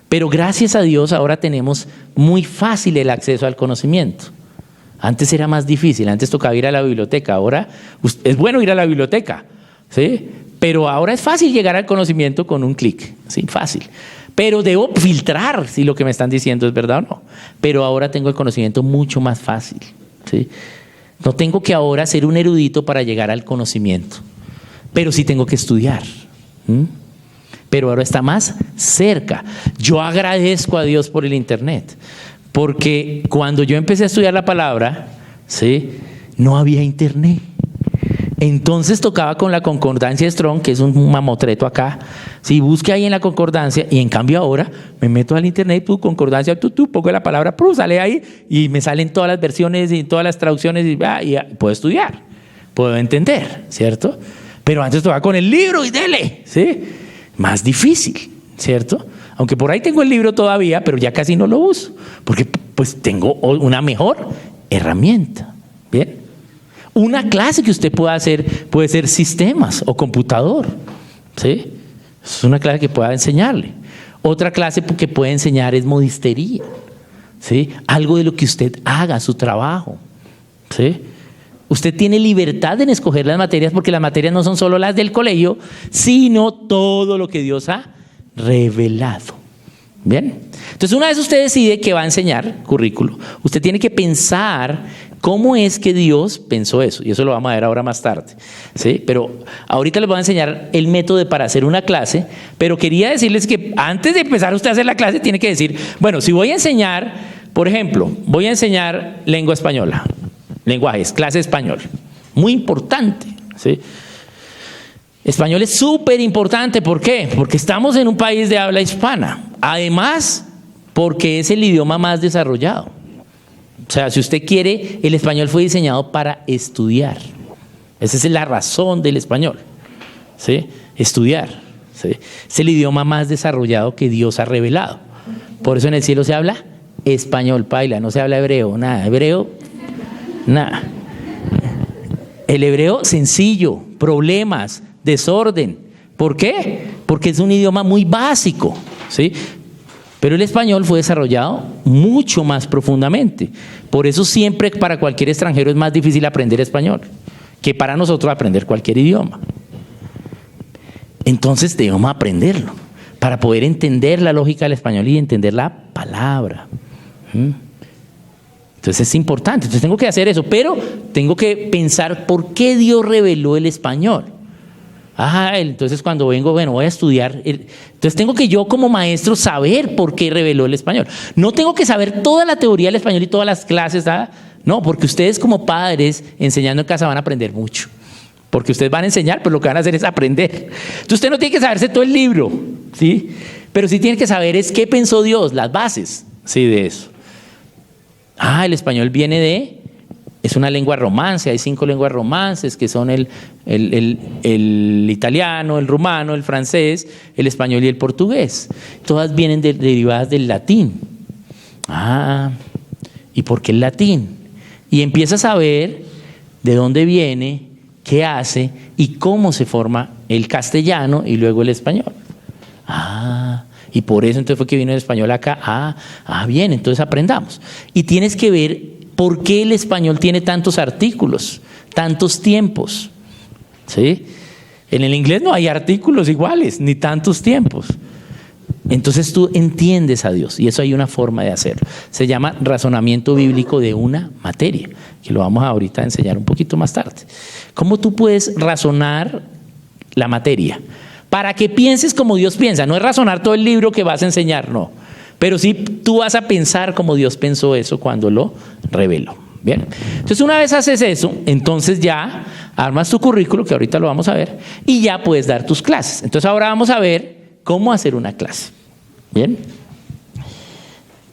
Pero gracias a Dios ahora tenemos muy fácil el acceso al conocimiento. Antes era más difícil, antes tocaba ir a la biblioteca, ahora es bueno ir a la biblioteca, ¿sí? Pero ahora es fácil llegar al conocimiento con un clic, ¿sí? Fácil. Pero debo filtrar si lo que me están diciendo es verdad o no. Pero ahora tengo el conocimiento mucho más fácil, ¿sí? No tengo que ahora ser un erudito para llegar al conocimiento, pero sí tengo que estudiar. Pero ahora está más cerca. Yo agradezco a Dios por el internet, porque cuando yo empecé a estudiar la palabra, ¿sí? No había internet. Entonces tocaba con la concordancia Strong, que es un mamotreto acá. Sí, busque ahí en la concordancia, y en cambio ahora me meto al internet, concordancia, pongo la palabra, sale ahí y me salen todas las versiones y todas las traducciones y puedo estudiar, puedo entender, ¿cierto? Pero antes tocaba con el libro y dele, ¿sí? Más difícil, ¿cierto? Aunque por ahí tengo el libro todavía, pero ya casi no lo uso, porque pues tengo una mejor herramienta, ¿bien? Una clase que usted pueda hacer puede ser sistemas o computador, ¿sí? Es una clase que pueda enseñarle. Otra clase que puede enseñar es modistería, ¿sí? Algo de lo que usted haga, su trabajo, ¿sí? Usted tiene libertad en escoger las materias, porque las materias no son solo las del colegio, sino todo lo que Dios ha revelado. ¿Bien? Entonces, una vez usted decide que va a enseñar currículo, usted tiene que pensar ¿Cómo es que Dios pensó eso? Y eso lo vamos a ver ahora más tarde, ¿sí? Pero ahorita les voy a enseñar el método para hacer una clase, pero quería decirles que antes de empezar usted a hacer la clase tiene que decir, bueno, si voy a enseñar, por ejemplo, voy a enseñar lengua española, lenguajes, clase de español, muy importante, ¿sí? Español es súper importante, ¿por qué? Porque estamos en un país de habla hispana, además porque es el idioma más desarrollado. O sea, si usted quiere, el español fue diseñado para estudiar. Esa es la razón del español, ¿sí? Estudiar, ¿sí? Es el idioma más desarrollado que Dios ha revelado. Por eso en el cielo se habla español, paila, no se habla hebreo, nada. Hebreo, nada. El hebreo sencillo, problemas, desorden. ¿Por qué? Porque es un idioma muy básico, ¿sí? Pero el español fue desarrollado mucho más profundamente. Por eso siempre para cualquier extranjero es más difícil aprender español que para nosotros aprender cualquier idioma. Entonces debemos aprenderlo para poder entender la lógica del español y entender la palabra. Entonces es importante. Entonces tengo que hacer eso, pero tengo que pensar por qué Dios reveló el español. Entonces cuando vengo, bueno, voy a estudiar. Entonces tengo que yo como maestro saber por qué reveló el español. No tengo que saber toda la teoría del español y todas las clases, no, porque ustedes como padres enseñando en casa van a aprender mucho. Porque ustedes van a enseñar, pero lo que van a hacer es aprender. Entonces usted no tiene que saberse todo el libro, ¿sí? Pero sí tiene que saber es qué pensó Dios, las bases, ¿sí? De eso. El español viene de... Es una lengua romance, hay 5 lenguas romances que son el italiano, el rumano, el francés, el español y el portugués. Todas vienen derivadas del latín. ¿Y por qué el latín? Y empiezas a ver de dónde viene, qué hace y cómo se forma el castellano y luego el español. Y por eso entonces fue que vino el español acá. Bien, entonces aprendamos. Y tienes que ver por qué el español tiene tantos artículos, tantos tiempos. ¿Sí? En el inglés no hay artículos iguales, ni tantos tiempos. Entonces tú entiendes a Dios y eso hay una forma de hacerlo. Se llama razonamiento bíblico de una materia, que lo vamos ahorita a enseñar un poquito más tarde. ¿Cómo tú puedes razonar la materia? Para que pienses como Dios piensa. No es razonar todo el libro que vas a enseñar, no. Pero sí tú vas a pensar como Dios pensó eso cuando lo reveló. Bien. Entonces una vez haces eso, entonces ya armas tu currículo, que ahorita lo vamos a ver, y ya puedes dar tus clases. Entonces ahora vamos a ver cómo hacer una clase. Bien.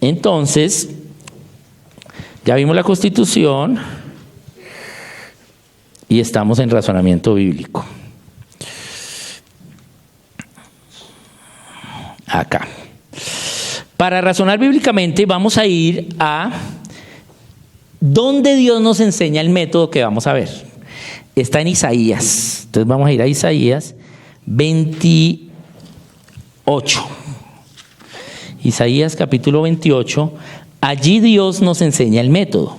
Entonces, ya vimos la Constitución y estamos en razonamiento bíblico. Acá. Para razonar bíblicamente vamos a ir a donde Dios nos enseña el método que vamos a ver. Está en Isaías. Entonces vamos a ir a Isaías 28. Isaías capítulo 28. Allí Dios nos enseña el método.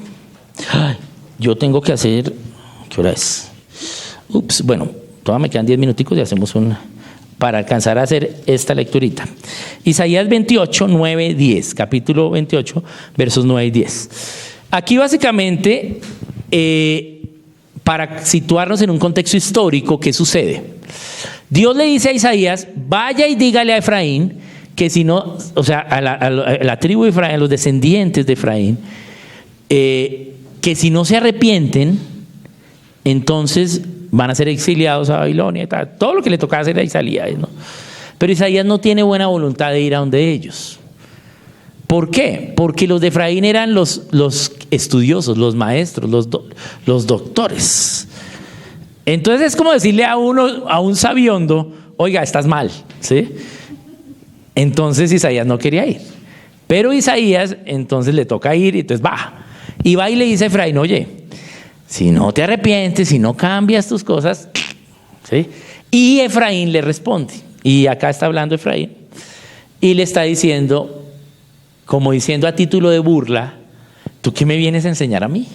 Yo tengo que hacer... ¿Qué hora es? Bueno, todavía me quedan 10 minuticos y hacemos para alcanzar a hacer esta lecturita. Isaías 28, 9, 10. Capítulo 28, versos 9 y 10. Aquí básicamente, para situarnos en un contexto histórico, ¿qué sucede? Dios le dice a Isaías, vaya y dígale a Efraín, que si no, o sea, a la tribu de Efraín, a los descendientes de Efraín, que si no se arrepienten, entonces van a ser exiliados a Babilonia y tal. Todo lo que le tocaba hacer a Isaías, ¿no? Pero Isaías no tiene buena voluntad de ir a donde ellos. ¿Por qué? Porque los de Efraín eran los estudiosos, los maestros, los doctores. Entonces es como decirle a un sabiondo, oiga, estás mal, ¿sí? Entonces Isaías no quería ir. Pero Isaías entonces le toca ir y entonces va. Y va y le dice a Efraín, oye, si no te arrepientes, si no cambias tus cosas, ¿sí? Y Efraín le responde. Y acá está hablando Efraín. Y le está diciendo, como diciendo a título de burla, ¿tú qué me vienes a enseñar a mí?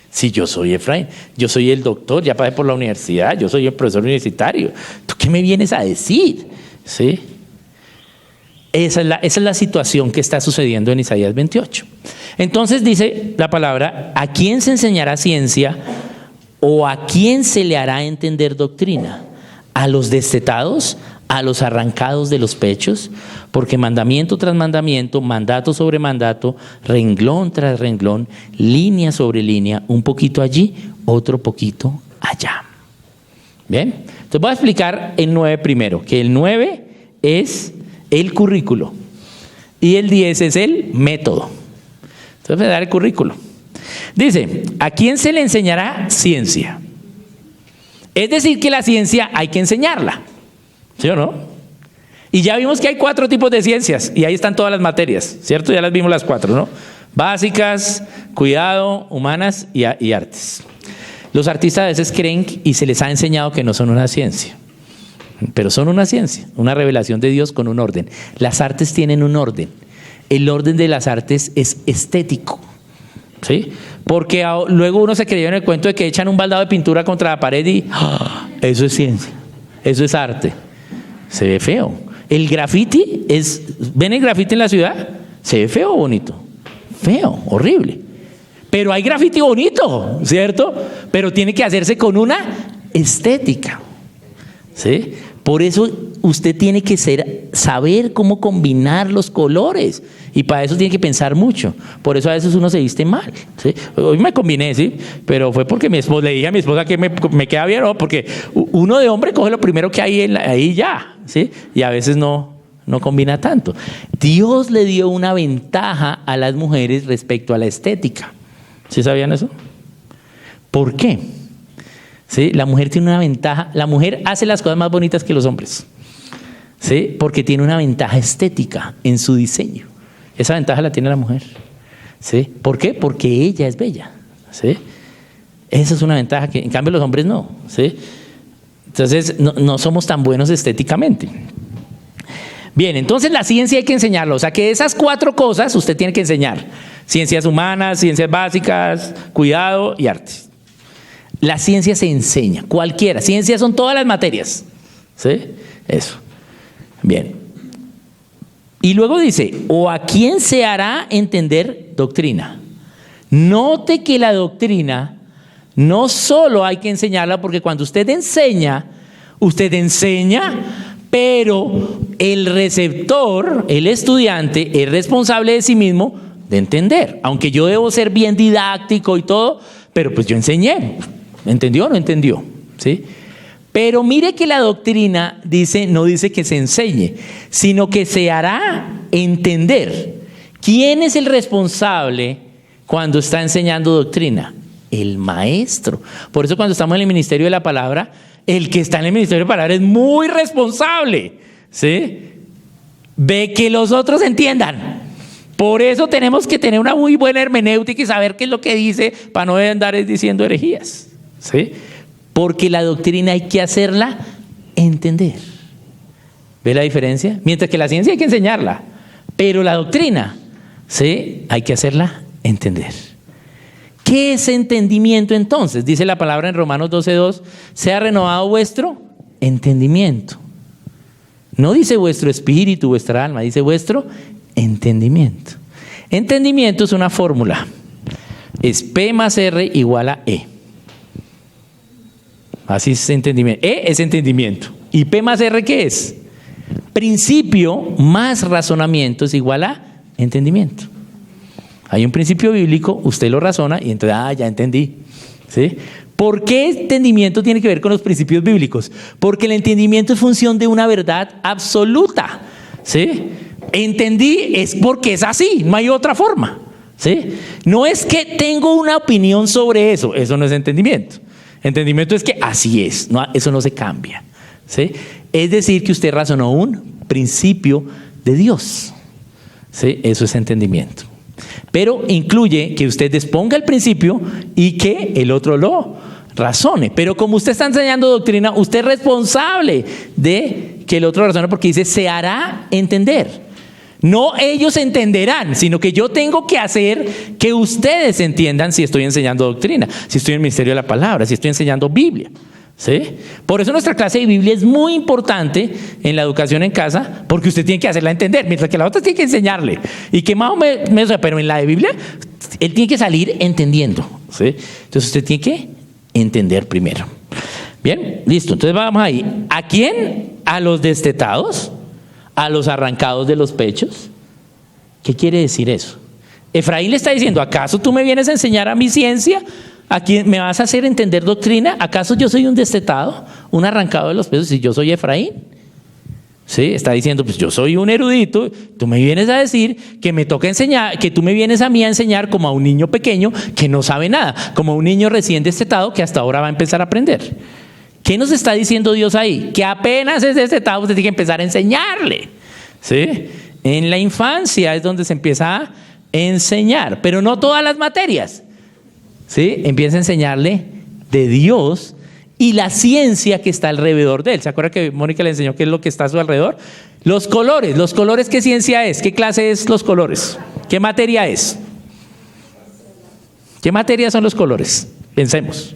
Si yo soy Efraín, yo soy el doctor, ya pasé por la universidad, yo soy el profesor universitario. ¿Tú qué me vienes a decir? ¿Sí? Esa es la situación que está sucediendo en Isaías 28. Entonces dice la palabra, ¿a quién se enseñará ciencia o a quién se le hará entender doctrina? ¿A los destetados? ¿A los arrancados de los pechos? Porque mandamiento tras mandamiento, mandato sobre mandato, renglón tras renglón, línea sobre línea, un poquito allí, otro poquito allá. ¿Bien? Entonces voy a explicar el 9 primero, que el 9 es el currículo y el 10 es el método. Entonces voy a dar el currículo. Dice, ¿a quién se le enseñará ciencia? Es decir, que la ciencia hay que enseñarla, ¿sí o no? Y ya vimos que hay 4 tipos de ciencias y ahí están todas las materias, ¿cierto? Ya las vimos las 4, ¿no? Básicas, cuidado, humanas y artes. Los artistas a veces creen y se les ha enseñado que no son una ciencia. Pero son una ciencia, una revelación de Dios con un orden. Las artes tienen un orden. El orden de las artes es estético, ¿sí? Porque luego uno se creyó en el cuento de que echan un baldado de pintura contra la pared y eso es ciencia, eso es arte. Se ve feo. El grafiti ¿ven el grafiti en la ciudad? Se ve feo o bonito. Feo, horrible. Pero hay grafiti bonito, ¿cierto? Pero tiene que hacerse con una estética, ¿sí? Por eso usted tiene que saber cómo combinar los colores y para eso tiene que pensar mucho. Por eso a veces uno se viste mal, ¿sí? Hoy me combiné, ¿sí? Pero fue porque le dije a mi esposa que me queda bien, ¿no? Porque uno de hombre coge lo primero que hay ahí ya, ¿sí? Y a veces no combina tanto. Dios le dio una ventaja a las mujeres respecto a la estética. ¿Sí sabían eso? ¿Por qué? ¿Sí? La mujer tiene una ventaja. La mujer hace las cosas más bonitas que los hombres, ¿sí? Porque tiene una ventaja estética en su diseño. Esa ventaja la tiene la mujer, ¿sí? ¿Por qué? Porque ella es bella, ¿sí? Esa es una ventaja que en cambio los hombres no, ¿sí? Entonces no somos tan buenos estéticamente. Bien, entonces la ciencia hay que enseñarla. O sea que esas 4 cosas usted tiene que enseñar. Ciencias humanas, ciencias básicas, cuidado y artes. La ciencia se enseña, cualquiera. Ciencias son todas las materias, ¿sí? Eso. Bien. Y luego dice, ¿o a quién se hará entender doctrina? Note que la doctrina no solo hay que enseñarla, porque cuando usted enseña, pero el receptor, el estudiante, es responsable de sí mismo de entender. Aunque yo debo ser bien didáctico y todo, pero pues yo enseñé. ¿Entendió o no entendió? ¿Sí? Pero mire que la doctrina no dice que se enseñe, sino que se hará entender. ¿Quién es el responsable cuando está enseñando doctrina? El maestro. Por eso cuando estamos en el ministerio de la palabra, el que está en el ministerio de la palabra es muy responsable, ¿sí? Ve que los otros entiendan. Por eso tenemos que tener una muy buena hermenéutica y saber qué es lo que dice para no andar diciendo herejías, ¿sí? Porque la doctrina hay que hacerla entender. ¿Ve la diferencia? Mientras que la ciencia hay que enseñarla, pero la doctrina, ¿sí? Hay que hacerla entender. ¿Qué es entendimiento entonces? Dice la palabra en Romanos 12:2, sea renovado vuestro entendimiento. No dice vuestro espíritu, vuestra alma, dice vuestro entendimiento. Entendimiento es una fórmula. Es P más R igual a E. Así es entendimiento. E es entendimiento. ¿Y P más R qué es? Principio más razonamiento es igual a entendimiento. Hay un principio bíblico, usted lo razona y entonces, ya entendí, ¿sí? ¿Por qué entendimiento tiene que ver con los principios bíblicos? Porque el entendimiento es función de una verdad absoluta, ¿sí? Entendí es porque es así, no hay otra forma, ¿sí? No es que tengo una opinión sobre eso, eso no es entendimiento. Entendimiento es que así es, no, eso no se cambia, ¿sí? Es decir, que usted razonó un principio de Dios, ¿sí? Eso es entendimiento. Pero incluye que usted disponga el principio y que el otro lo razone. Pero como usted está enseñando doctrina, usted es responsable de que el otro razone, porque dice, se hará entender. No ellos entenderán, sino que yo tengo que hacer que ustedes entiendan si estoy enseñando doctrina, si estoy en el ministerio de la palabra, si estoy enseñando Biblia, ¿Sí? Por eso nuestra clase de Biblia es muy importante en la educación en casa, porque usted tiene que hacerla entender, mientras que la otra tiene que enseñarle. Y que más o menos, pero en la de Biblia, él tiene que salir entendiendo. ¿Sí? Entonces usted tiene que entender primero. Bien, listo. Entonces vamos ahí. ¿A quién? A los destetados, a los arrancados de los pechos. ¿Qué quiere decir eso? Efraín le está diciendo, ¿acaso tú me vienes a enseñar a mi ciencia? ¿A quién me vas a hacer entender doctrina? ¿Acaso yo soy un destetado, un arrancado de los pechos si yo soy Efraín? Sí, está diciendo, pues yo soy un erudito, tú me vienes a decir que me toca enseñar, que tú me vienes a mí a enseñar como a un niño pequeño que no sabe nada, como a un niño recién destetado que hasta ahora va a empezar a aprender. ¿Qué nos está diciendo Dios ahí? Que apenas es destetado, usted tiene que empezar a enseñarle. ¿Sí? En la infancia es donde se empieza a enseñar, pero no todas las materias. ¿Sí? Empieza a enseñarle de Dios y la ciencia que está alrededor de él. ¿Se acuerda que Mónica le enseñó qué es lo que está a su alrededor? Los colores, ¿qué ciencia es? ¿Qué clase es los colores? ¿Qué materia es? ¿Qué materia son los colores? Pensemos.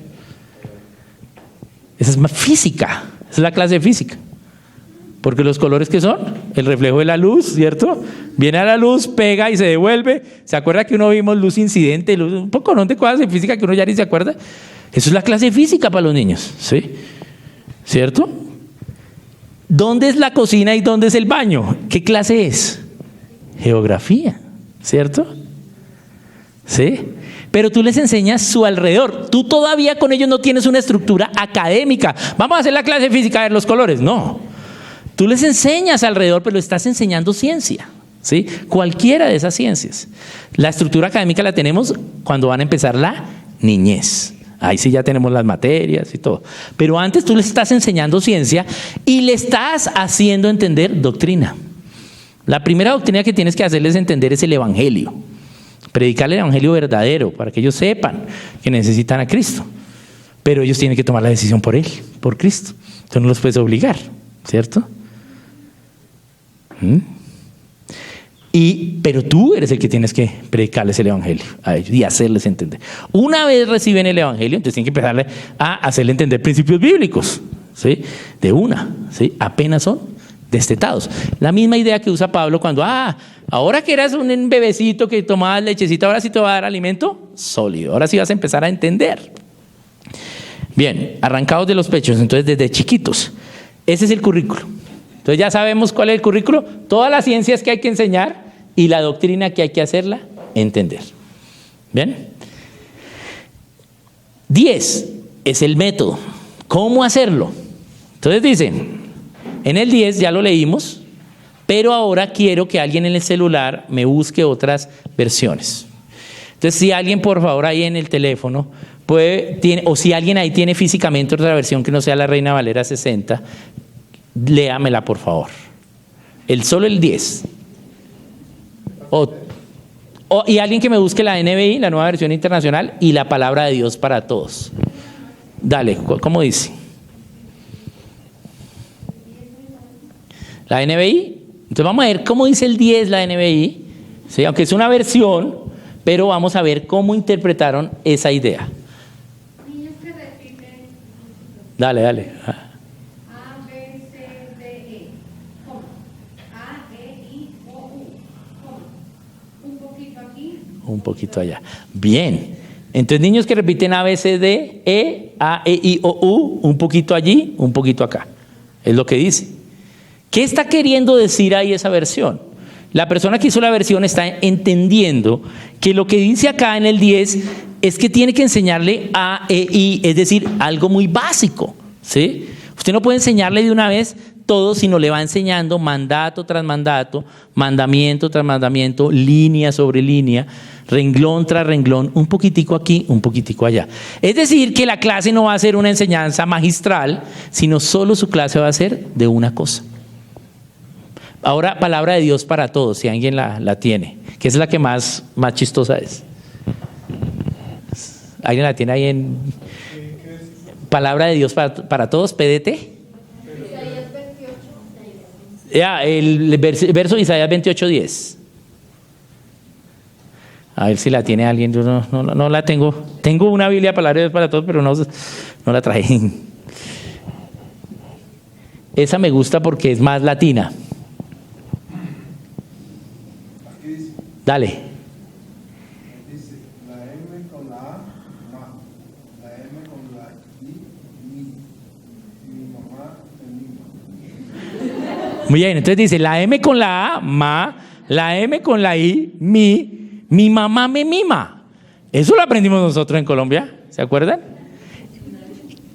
Esa es más física, esa es la clase de física. Porque los colores, ¿qué son? El reflejo de la luz, ¿cierto? Viene a la luz, pega y se devuelve. ¿Se acuerda que uno vimos luz incidente? Un poco de cosas de física que uno ya ni se acuerda. Eso es la clase de física para los niños, ¿sí? ¿Cierto? ¿Dónde es la cocina y dónde es el baño? ¿Qué clase es? Geografía, ¿cierto? ¿Sí? Pero tú les enseñas su alrededor. Tú todavía con ellos no tienes una estructura académica. Vamos a hacer la clase de física, a ver los colores. No. Tú les enseñas alrededor, pero estás enseñando ciencia, ¿sí? Cualquiera de esas ciencias. La estructura académica la tenemos cuando van a empezar la niñez. Ahí sí ya tenemos las materias y todo. Pero antes tú les estás enseñando ciencia y le estás haciendo entender doctrina. La primera doctrina que tienes que hacerles entender es el Evangelio. Predicarle el Evangelio verdadero para que ellos sepan que necesitan a Cristo. Pero ellos tienen que tomar la decisión por Él, por Cristo. Tú no los puedes obligar, ¿cierto? Pero tú eres el que tienes que predicarles el Evangelio a ellos y hacerles entender. Una vez reciben el Evangelio, entonces tienen que empezarle a hacerle entender principios bíblicos, ¿sí? De una, ¿sí? Apenas son destetados. La misma idea que usa Pablo cuando, ahora que eras un bebecito que tomabas lechecita, ahora sí te va a dar alimento sólido, ahora sí vas a empezar a entender. Bien, arrancados de los pechos, entonces desde chiquitos. Ese es el currículo. Entonces ya sabemos cuál es el currículo, todas las ciencias que hay que enseñar y la doctrina que hay que hacerla entender. ¿Bien? 10 es el método. ¿Cómo hacerlo? Entonces dicen, en el 10 ya lo leímos, pero ahora quiero que alguien en el celular me busque otras versiones. Entonces si alguien por favor ahí en el teléfono o si alguien ahí tiene físicamente otra versión que no sea la Reina Valera 60, léamela por favor. Solo el 10. Y alguien que me busque la NBI, la nueva versión internacional, y la palabra de Dios para todos. Dale, ¿cómo dice? La NBI. Entonces vamos a ver cómo dice el 10 la NBI, ¿sí? Aunque es una versión, pero vamos a ver cómo interpretaron esa idea. Dale. A, B, C, D, E, A, E, I, O, U, un poquito aquí, un poquito allá. Bien. Entonces niños que repiten A, B, C, D, E, A, E, I, O, U, un poquito allí, un poquito acá. Es lo que dice. ¿Qué está queriendo decir ahí esa versión? La persona que hizo la versión está entendiendo que lo que dice acá en el 10 es que tiene que enseñarle A, E, I, es decir, algo muy básico, ¿sí? Usted no puede enseñarle de una vez todo, sino le va enseñando mandato tras mandato, mandamiento tras mandamiento, línea sobre línea, renglón tras renglón, un poquitico aquí, un poquitico allá. Es decir, que la clase no va a ser una enseñanza magistral, sino solo su clase va a ser de una cosa. Ahora, palabra de Dios para todos, si alguien la tiene, que es la que más chistosa es. ¿Alguien la tiene ahí en palabra de Dios para todos, PDT? Isaías 28. El verso de Isaías 28:10. A ver si la tiene alguien. Yo no la tengo. Tengo una Biblia palabra de Dios para todos, pero no la traje. Esa me gusta porque es más latina. Dale. Dice la M con la A, ma. La M con la I, mi. Mi mamá, mi. Muy bien, entonces dice la M con la A, ma, la M con la I, mi mamá me mima. Eso lo aprendimos nosotros en Colombia, ¿se acuerdan?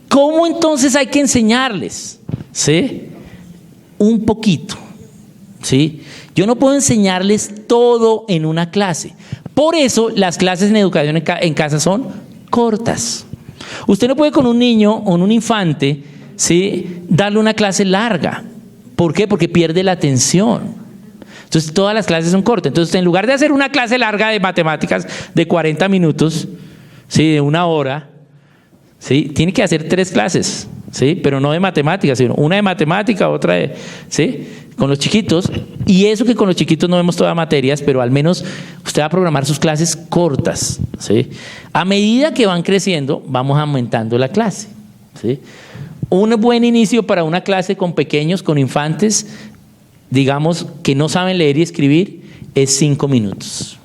¿Cómo entonces hay que enseñarles? ¿Sí? Un poquito, ¿sí? Yo no puedo enseñarles todo en una clase. Por eso las clases en educación en casa son cortas. Usted no puede con un niño o un infante, ¿sí?, darle una clase larga. ¿Por qué? Porque pierde la atención. Entonces todas las clases son cortas. Entonces en lugar de hacer una clase larga de matemáticas de 40 minutos, ¿sí?, de 1 hora, ¿sí?, tiene que hacer 3 clases, ¿sí?, pero no de matemáticas, sino una de matemática, otra de, ¿sí?, con los chiquitos. Y eso que con los chiquitos no vemos todas materias, pero al menos usted va a programar sus clases cortas, ¿sí? A medida que van creciendo, vamos aumentando la clase, ¿sí? Un buen inicio para una clase con pequeños, con infantes, digamos, que no saben leer y escribir, es 5 minutos.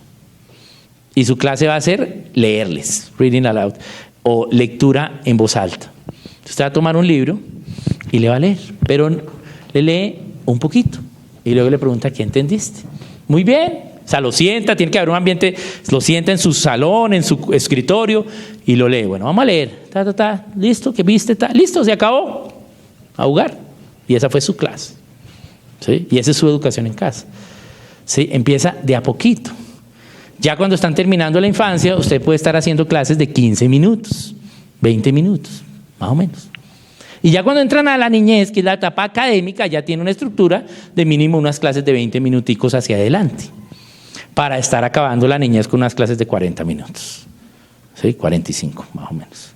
Y su clase va a ser leerles, reading aloud, o lectura en voz alta. Usted va a tomar un libro y le va a leer, pero le lee un poquito y luego le pregunta ¿qué entendiste? Muy bien, o sea, lo sienta, tiene que haber un ambiente, lo sienta en su salón, en su escritorio y lo lee. Bueno, vamos a leer, listo, ¿qué viste? Listo, se acabó, a jugar. Y esa fue su clase, ¿sí? Y esa es su educación en casa, ¿sí? Empieza de a poquito. Ya cuando están terminando la infancia, usted puede estar haciendo clases de 15 minutos, 20 minutos, más o menos. Y ya cuando entran a la niñez, que es la etapa académica, ya tiene una estructura de mínimo unas clases de 20 minuticos hacia adelante, para estar acabando la niñez con unas clases de 40 minutos, ¿sí? 45 más o menos.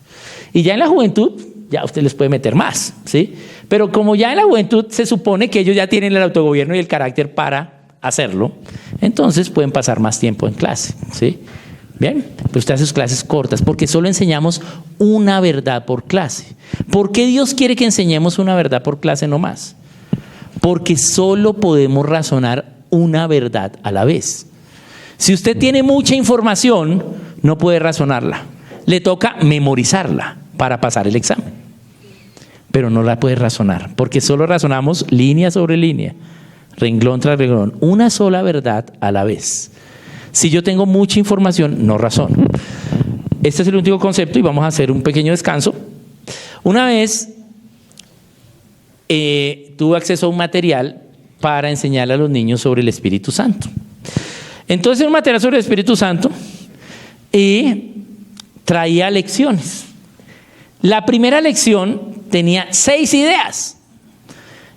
Y ya en la juventud, ya usted les puede meter más, ¿sí? Pero como ya en la juventud se supone que ellos ya tienen el autogobierno y el carácter para hacerlo, entonces pueden pasar más tiempo en clase, ¿sí? Bien, pero usted hace sus clases cortas porque solo enseñamos una verdad por clase. ¿Por qué Dios quiere que enseñemos una verdad por clase no más? Porque solo podemos razonar una verdad a la vez. Si usted tiene mucha información, no puede razonarla. Le toca memorizarla para pasar el examen. Pero no la puede razonar, porque solo razonamos línea sobre línea, renglón tras renglón, una sola verdad a la vez. Si yo tengo mucha información, no razono. Este es el último concepto y vamos a hacer un pequeño descanso. Una vez tuve acceso a un material para enseñarle a los niños sobre el Espíritu Santo. Entonces, un material sobre el Espíritu Santo y traía lecciones. La primera lección tenía 6 ideas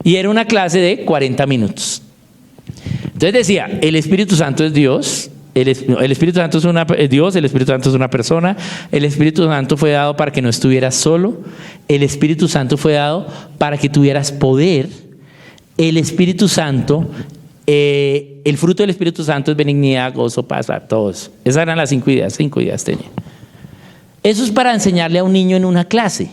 y era una clase de 40 minutos. Entonces decía, el Espíritu Santo es Dios. El Espíritu Santo es Dios, el Espíritu Santo es una persona, el Espíritu Santo fue dado para que no estuvieras solo, el Espíritu Santo fue dado para que tuvieras poder, el Espíritu Santo, el fruto del Espíritu Santo es benignidad, gozo, paz, todo eso. Esas eran las 5 ideas tenía. Eso es para enseñarle a un niño en una clase.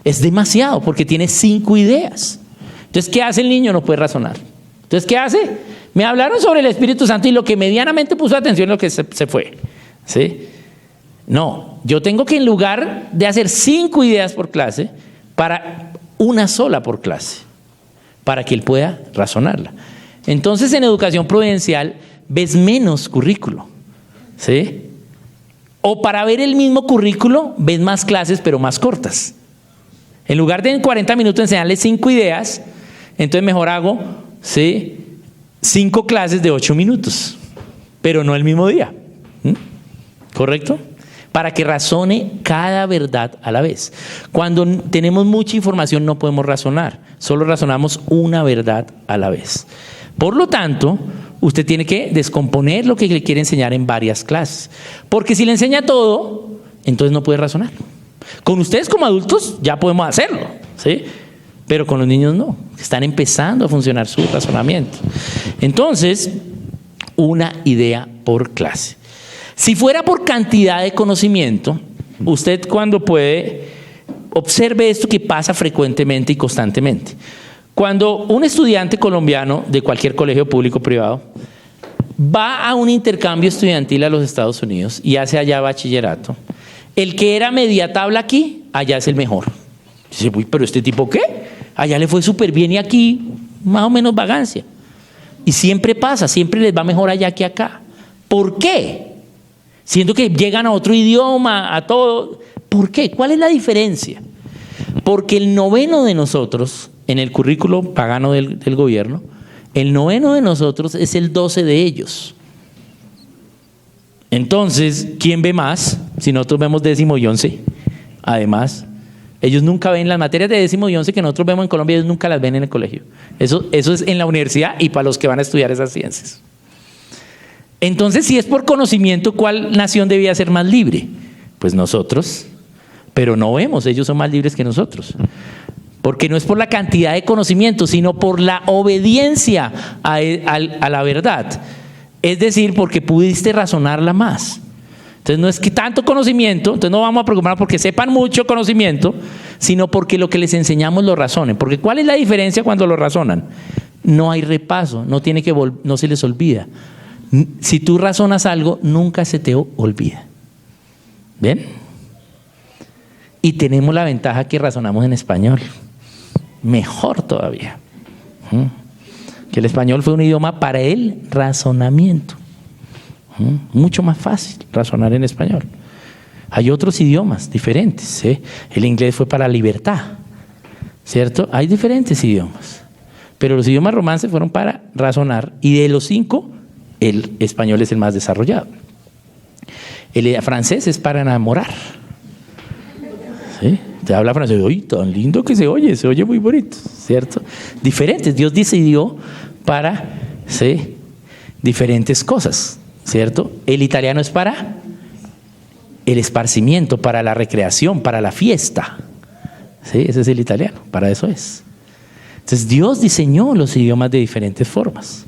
Es demasiado porque tiene 5 ideas. Entonces, ¿qué hace el niño? No puede razonar. Entonces, ¿qué hace? Me hablaron sobre el Espíritu Santo y lo que medianamente puso atención es lo que se fue, ¿sí? No, yo tengo que en lugar de hacer 5 ideas por clase, para una sola por clase, para que él pueda razonarla. Entonces, en educación providencial ves menos currículo, ¿sí? O para ver el mismo currículo ves más clases pero más cortas. En lugar de en 40 minutos enseñarles 5 ideas, entonces mejor hago, ¿sí?, 5 clases de 8 minutos, pero no el mismo día. ¿Correcto? Para que razone cada verdad a la vez. Cuando tenemos mucha información no podemos razonar, solo razonamos una verdad a la vez. Por lo tanto, usted tiene que descomponer lo que le quiere enseñar en varias clases, porque si le enseña todo, entonces no puede razonar. Con ustedes como adultos ya podemos hacerlo, ¿sí? Pero con los niños no, están empezando a funcionar su razonamiento. Entonces, una idea por clase. Si fuera por cantidad de conocimiento, usted cuando puede, observe esto que pasa frecuentemente y constantemente. Cuando un estudiante colombiano de cualquier colegio público o privado va a un intercambio estudiantil a los Estados Unidos y hace allá bachillerato, el que era media tabla aquí, allá es el mejor. Dice, uy, pero ¿este tipo qué? Allá le fue súper bien y aquí más o menos vagancia. Y siempre pasa, siempre les va mejor allá que acá. ¿Por qué? Siendo que llegan a otro idioma, a todo. ¿Por qué? ¿Cuál es la diferencia? Porque el noveno de nosotros, en el currículo pagano del gobierno, el noveno de nosotros es el 12 de ellos. Entonces, ¿quién ve más? Si nosotros vemos 10º y 11. Además, ellos nunca ven las materias de 10º y 11 que nosotros vemos en Colombia, ellos nunca las ven en el colegio. Eso es en la universidad y para los que van a estudiar esas ciencias. Entonces, si es por conocimiento, ¿cuál nación debía ser más libre? Pues nosotros, pero no vemos, ellos son más libres que nosotros. Porque no es por la cantidad de conocimiento, sino por la obediencia a la verdad. Es decir, porque pudiste razonarla más. Entonces no es que tanto conocimiento, entonces no vamos a preocuparnos porque sepan mucho conocimiento, sino porque lo que les enseñamos lo razonen. Porque ¿cuál es la diferencia cuando lo razonan? No hay repaso, no se les olvida. Si tú razonas algo, nunca se te olvida. ¿Ven? Y tenemos la ventaja que razonamos en español. Mejor todavía. Que el español fue un idioma para el razonamiento. Mucho más fácil razonar en español. Hay otros idiomas diferentes. El inglés fue para la libertad, ¿cierto? Hay diferentes idiomas. Pero los idiomas romances fueron para razonar. Y de los 5, el español es el más desarrollado. El francés es para enamorar. ¿Sí? Te habla francés, ¡uy, tan lindo que se oye muy bonito! ¿Cierto? Diferentes. Dios decidió para diferentes cosas, ¿cierto? El italiano es para el esparcimiento, para la recreación, para la fiesta. ¿Sí? Ese es el italiano, para eso es. Entonces Dios diseñó los idiomas de diferentes formas.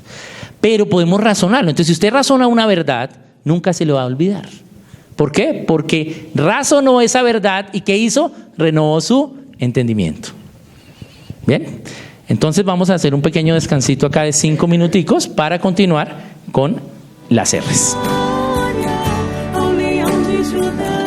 Pero podemos razonarlo. Entonces si usted razona una verdad, nunca se lo va a olvidar. ¿Por qué? Porque razonó esa verdad y ¿qué hizo? Renovó su entendimiento. Bien, entonces vamos a hacer un pequeño descansito acá de 5 minuticos para continuar con las R's. Ao leão de Judá.